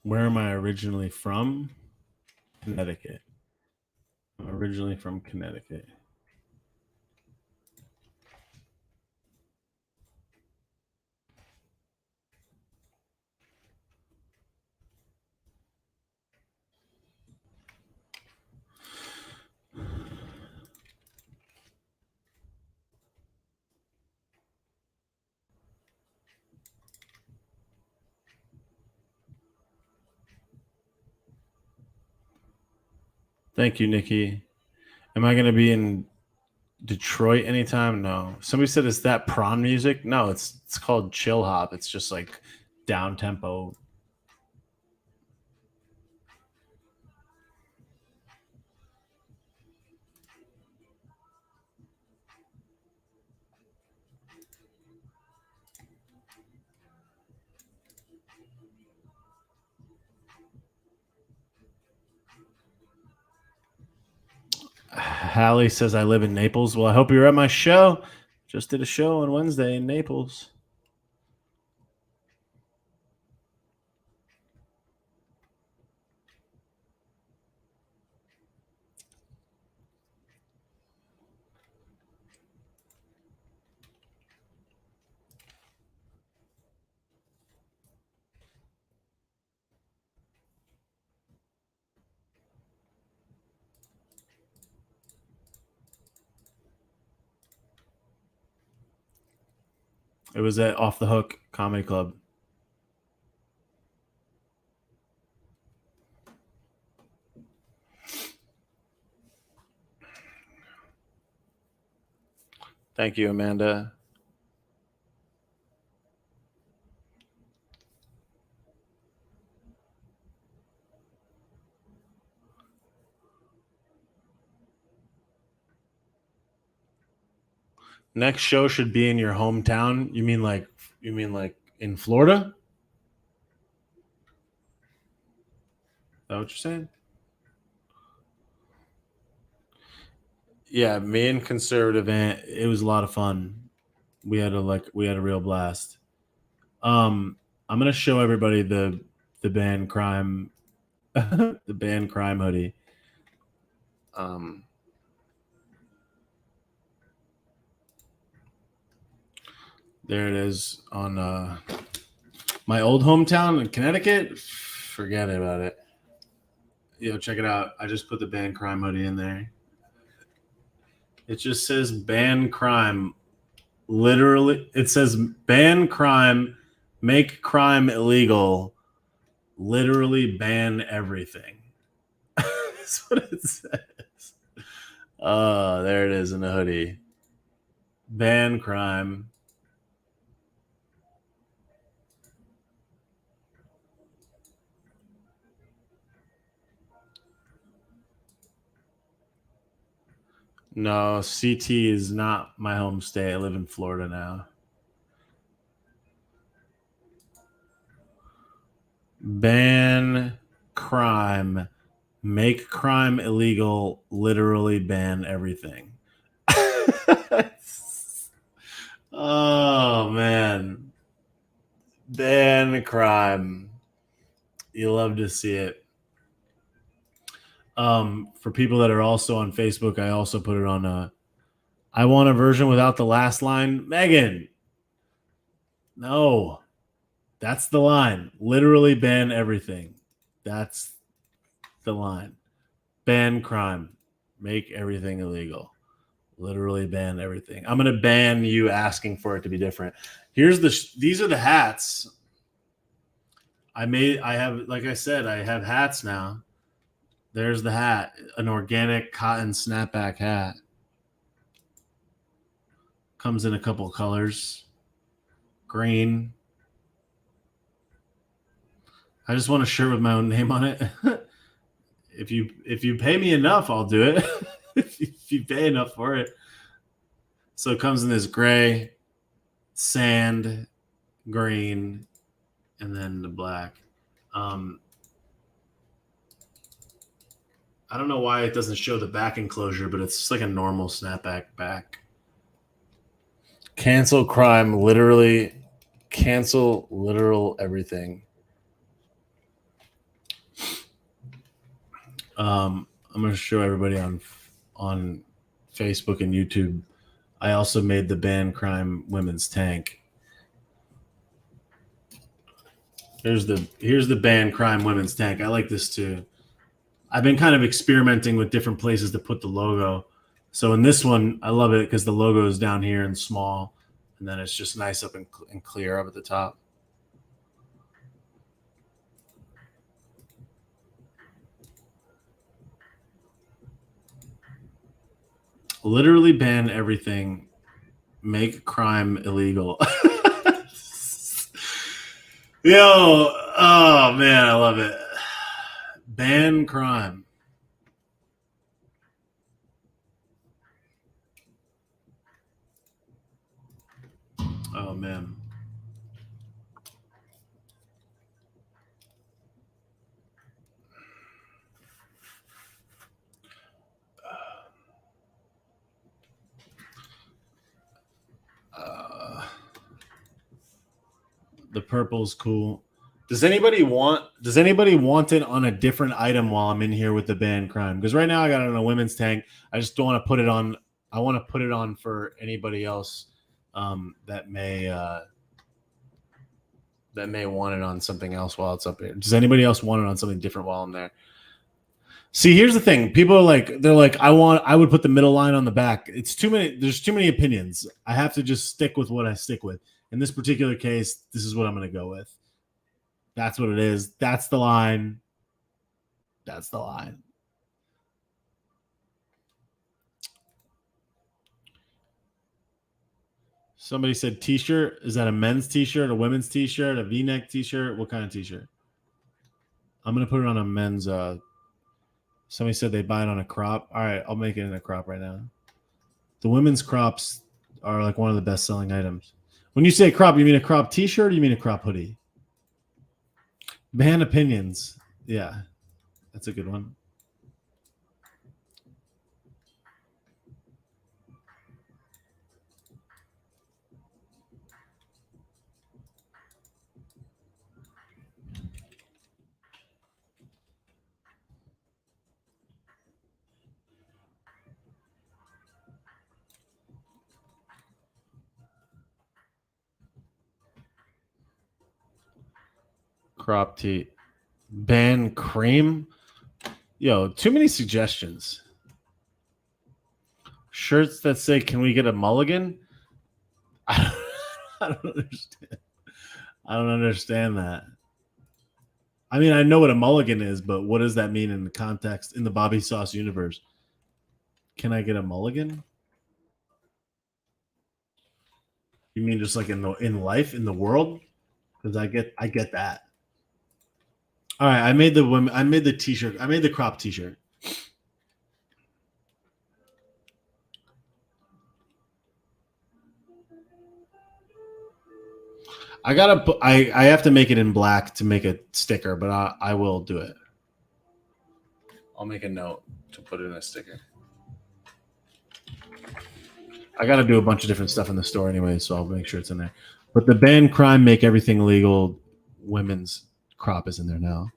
Speaker 1: Where am I originally from? Connecticut. I'm originally from Connecticut. Thank you, Nikki. Am I going to be in Detroit anytime? No. Somebody said, is that prawn music? No, it's called chill hop. It's just like down tempo. Hallie says I live in Naples. Well, I hope you're at my show. Just did a show on Wednesday in Naples. It was at Off the Hook Comedy Club. Thank you, Amanda. Next show should be in your hometown. You mean like in Florida? Is that what you're saying? Yeah, me and Conservative Ant, it was a lot of fun. We had a real blast. I'm gonna show everybody the band crime the band crime hoodie. There it is on my old hometown in Connecticut. Forget about it. Yo, check it out. I just put the band crime hoodie in there. It just says ban crime. Literally, it says ban crime, make crime illegal, literally ban everything. That's what it says. Oh, there it is in the hoodie. Ban crime. No, CT is not my home state. I live in Florida now. Ban crime. Make crime illegal. Literally ban everything. Oh, man. Ban crime. You love to see it. For people that are also on Facebook, I also put it on I want a version without the last line. Megan. No. That's the line. Literally ban everything. That's the line. Ban crime. Make everything illegal. Literally ban everything. I'm going to ban you asking for it to be different. These are the hats. I have, like I said, I have hats now. There's the hat, an organic cotton snapback hat. Comes in a couple colors. Green. I just want a shirt with my own name on it. If you pay me enough, I'll do it. if you pay enough for it. So it comes in this gray, sand, green, and then the black. I don't know why it doesn't show the back enclosure, but it's just like a normal snapback back. Cancel crime, literally. Cancel literal everything. I'm going to show everybody on Facebook and YouTube. I also made the ban crime women's tank. Here's the ban crime women's tank. I like this too. I've been kind of experimenting with different places to put the logo. So in this one, I love it because the logo is down here and small, and then it's just nice up and clear up at the top. Literally ban everything. Make crime illegal. Yo, oh man, I love it. Ban crime. Oh man. The purple's cool. Does anybody want it on a different item while I'm in here with the band crime? Because right now I got it on a women's tank. I just don't want to put it on. I want to put it on for anybody else that may want it on something else while it's up here. Does anybody else want it on something different while I'm there? See, here's the thing. People are like, they're like, I would put the middle line on the back. It's too many. There's too many opinions. I have to just stick with what I stick with. In this particular case, this is what I'm going to go with. That's what it is. That's the line. That's the line. Somebody said t-shirt. Is that a men's t-shirt, a women's t-shirt, a V-neck t-shirt? What kind of t-shirt? I'm going to put it on a men's. Somebody said they buy it on a crop. All right, I'll make it in a crop right now. The women's crops are like one of the best-selling items. When you say crop, you mean a crop t-shirt or you mean a crop hoodie? Ban opinions. Yeah, that's a good one. Crop tee. Ban cream. Yo, too many suggestions. Shirts that say, "Can we get a mulligan?" I don't understand. I don't understand that. I mean, I know what a mulligan is, but what does that mean in the context in the Bobby Sauce universe? Can I get a mulligan? You mean just like in life, in the world? Because I get that. All right, I made the t-shirt. I made the crop t-shirt. I have to make it in black to make a sticker, but I will do it. I'll make a note to put it in a sticker. I got to do a bunch of different stuff in the store anyway, so I'll make sure it's in there. But the ban crime, make everything legal. Women's crop is in there now.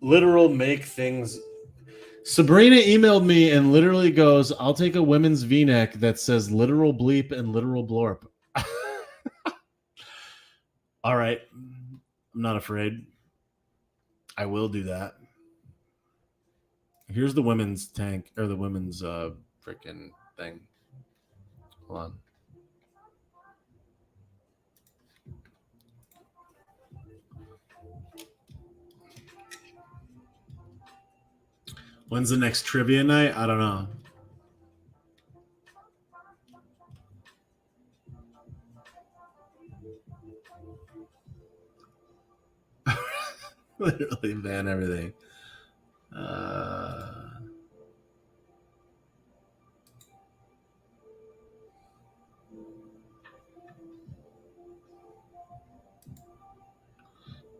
Speaker 1: Literal make things. Sabrina emailed me and literally goes, "I'll take a women's V-neck that says literal bleep and literal blorp." All right. I'm not afraid. I will do that. Here's the women's tank or the women's freaking thing. Hold on. When's the next trivia night? I don't know. Literally ban everything.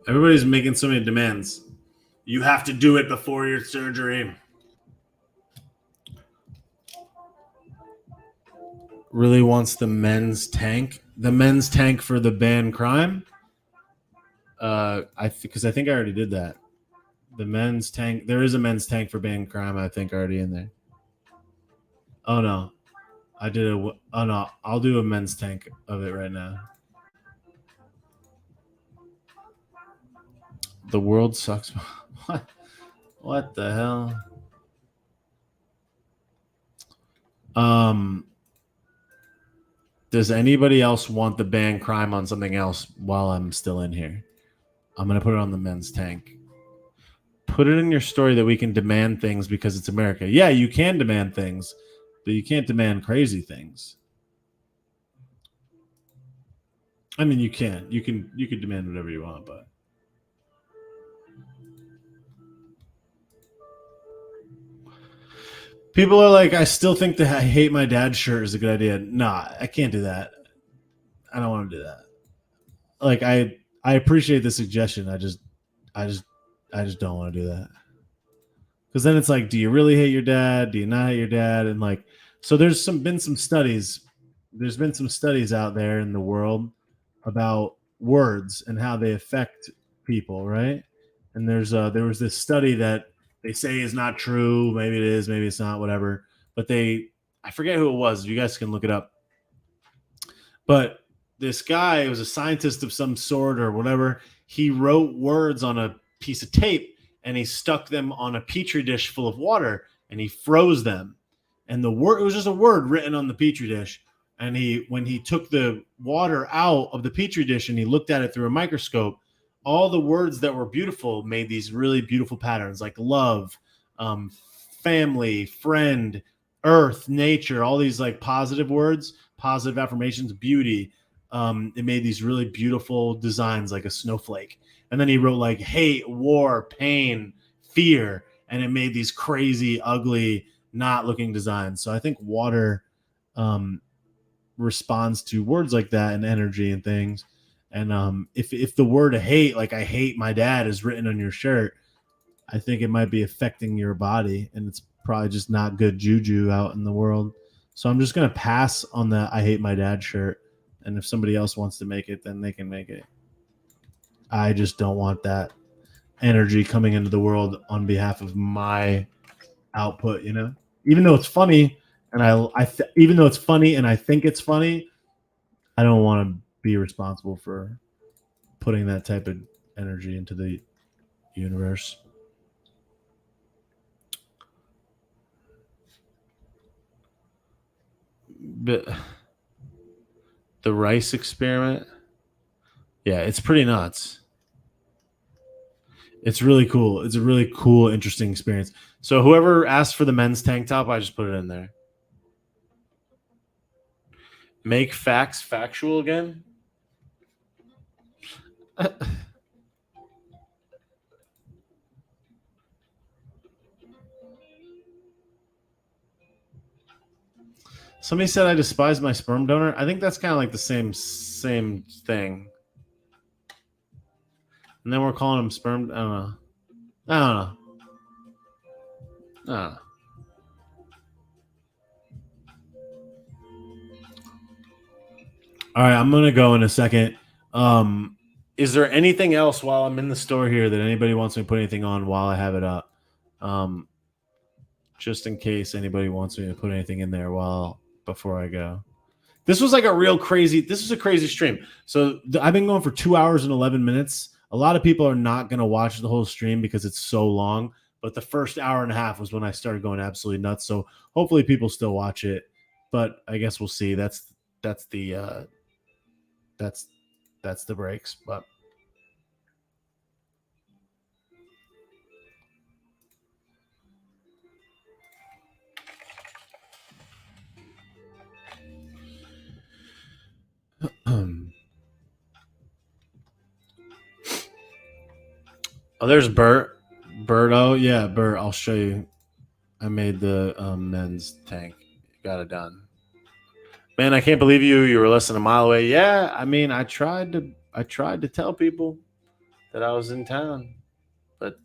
Speaker 1: Everybody's making so many demands. You have to do it before your surgery. Really wants the men's tank. The men's tank for the ban crime. Because I think I already did that. The men's tank. There is a men's tank for ban crime. I think already in there. Oh no, I did a. Oh no, I'll do a men's tank of it right now. The world sucks. What? What the hell? Does anybody else want the ban crime on something else while I'm still in here? I'm gonna put it on the men's tank. Put it in your story that we can demand things because it's America. Yeah, you can demand things, but you can't demand crazy things. I mean, you can. You can demand whatever you want, but people are like, I still think that I hate my dad's shirt is a good idea. Nah, I can't do that. I don't want to do that. Like I appreciate the suggestion. I just don't want to do that. Because then it's like, do you really hate your dad? Do you not hate your dad? And like, so there's been some studies. there's been some studies out there in the world about words and how they affect people, right? And there was this study that they say is not true. Maybe it is, maybe it's not, whatever. But I forget who it was. You guys can look it up. But this guy was a scientist of some sort or whatever. He wrote words on a piece of tape and he stuck them on a petri dish full of water and he froze them. And the word, it was just a word written on the petri dish. And when he took the water out of the petri dish and he looked at it through a microscope, all the words that were beautiful made these really beautiful patterns like love, um, family, friend, earth, nature, all these like positive words, positive affirmations, beauty. It made these really beautiful designs like a snowflake. And then he wrote like hate, war, pain, fear, and it made these crazy, ugly, not looking designs. So I think water responds to words like that and energy and things. And if the word hate, like I hate my dad, is written on your shirt, I think it might be affecting your body, and it's probably just not good juju out in the world. So I'm just gonna pass on the I hate my dad shirt, and if somebody else wants to make it, then they can make it. I just don't want that energy coming into the world on behalf of my output. Even though it's funny, and even though it's funny, and I think it's funny, I don't want to be responsible for putting that type of energy into the universe. But the rice experiment, yeah, it's pretty nuts. It's really cool. It's a really cool, interesting experience. So whoever asked for the men's tank top, I just put it in there. Make facts factual again. Somebody said I despise my sperm donor. I think that's kind of like the same thing. And then we're calling him sperm. I don't know. I don't know. I don't know. All right, I'm gonna go in a second. Is there anything else while I'm in the store here that anybody wants me to put anything on while I have it up? Just in case anybody wants me to put anything in there before I go. This was like this was a crazy stream. So I've been going for 2 hours and 11 minutes. A lot of people are not going to watch the whole stream because it's so long. But the first hour and a half was when I started going absolutely nuts. So hopefully people still watch it. But I guess we'll see. That's the breaks. But oh, there's Bert. Bert. Oh yeah, Bert. I'll show you. I made the men's tank. Got it done. Man, I can't believe you were less than a mile away. Yeah, I mean, I tried to tell people that I was in town, but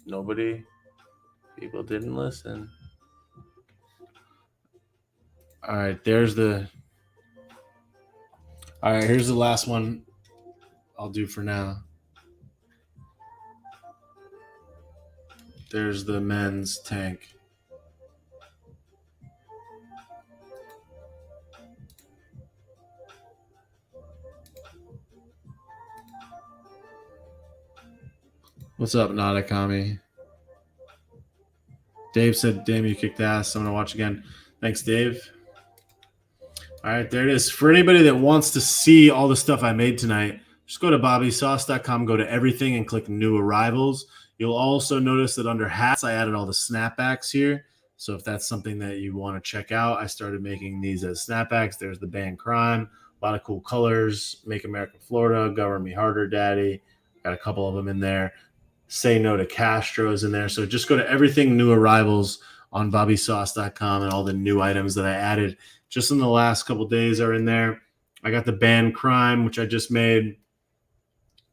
Speaker 1: people didn't listen. All right, all right, here's the last one I'll do for now. There's the men's tank. What's up, Nadakami? Dave said, damn, you kicked ass. I'm going to watch again. Thanks, Dave. All right, there it is. For anybody that wants to see all the stuff I made tonight, just go to bobbysauce.com, go to everything, and click new arrivals. You'll also notice that under hats, I added all the snapbacks here. So if that's something that you want to check out, I started making these as snapbacks. There's the band Crime, a lot of cool colors. Make America Florida, Govern Me Harder, Daddy. Got a couple of them in there. Say No to Castro is in there. So just go to everything new arrivals on bobbysauce.com, and all the new items that I added just in the last couple days are in there. I got the band Crime, which I just made,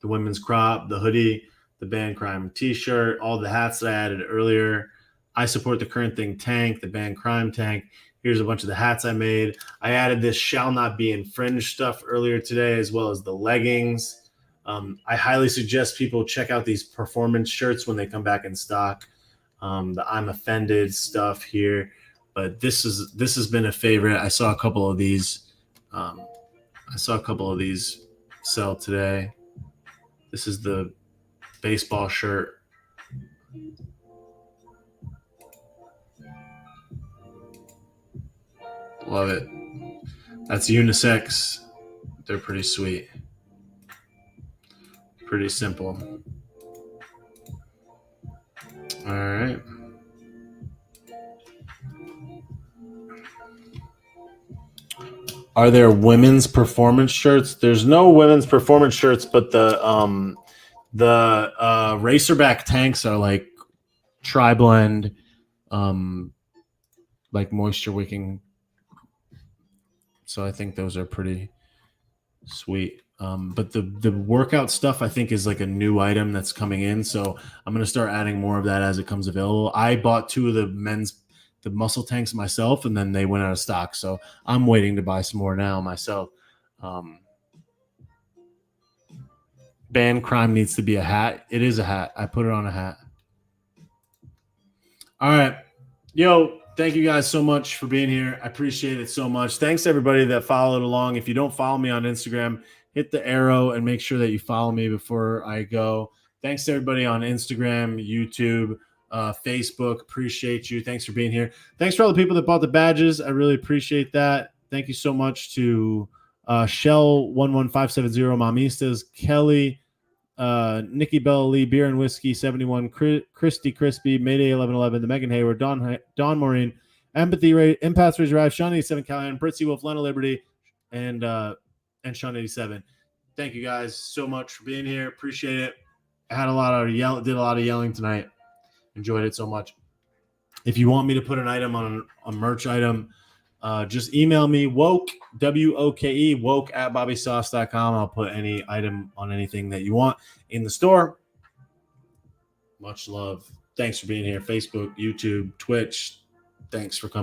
Speaker 1: the women's crop, the hoodie, the band Crime t-shirt, all the hats that I added earlier. I support the current thing tank, the band Crime tank, Here's a bunch of the hats I made. I added this shall not be infringed stuff earlier today, as well as the leggings. I highly suggest people check out these performance shirts when they come back in stock. The I'm offended stuff here, but this has been a favorite. I saw a couple of these. Sell today. This is the baseball shirt. Love it. That's unisex. They're pretty sweet. Pretty simple. All right. Are there women's performance shirts? There's no women's performance shirts, but the Racerback tanks are like tri-blend, like moisture wicking. So I think those are pretty sweet. But the workout stuff I think is like a new item that's coming in. So I'm gonna start adding more of that as it comes available. I bought 2 of the muscle tanks myself, and then they went out of stock. So I'm waiting to buy some more now myself. Ban crime needs to be a hat. It is a hat. I put it on a hat. All right. Yo, thank you guys so much for being here. I appreciate it so much. Thanks to everybody that followed along. If you don't follow me on Instagram, hit the arrow and make sure that you follow me before I go. Thanks to everybody on Instagram, YouTube, Facebook. Appreciate you. Thanks for being here. Thanks for all the people that bought the badges. I really appreciate that. Thank you so much to Shell 11570, Mamistas, Kelly, Nikki Bella Lee, Beer and Whiskey 71, Christy Crispy, Mayday 1111, the Megan Hayward, Don Maureen, Empathy Ray, Empaths Raise Drive, Sean 87, Callahan, Britzy Wolf, Lena Liberty, and Sean 87. Thank you guys so much for being here. Appreciate it. I had did a lot of yelling tonight. Enjoyed it so much. If you want me to put an item on a merch item, just email me woke, WOKE, woke at bobbysauce.com. I'll put any item on anything that you want in the store. Much love. Thanks for being here. Facebook, YouTube, Twitch. Thanks for coming.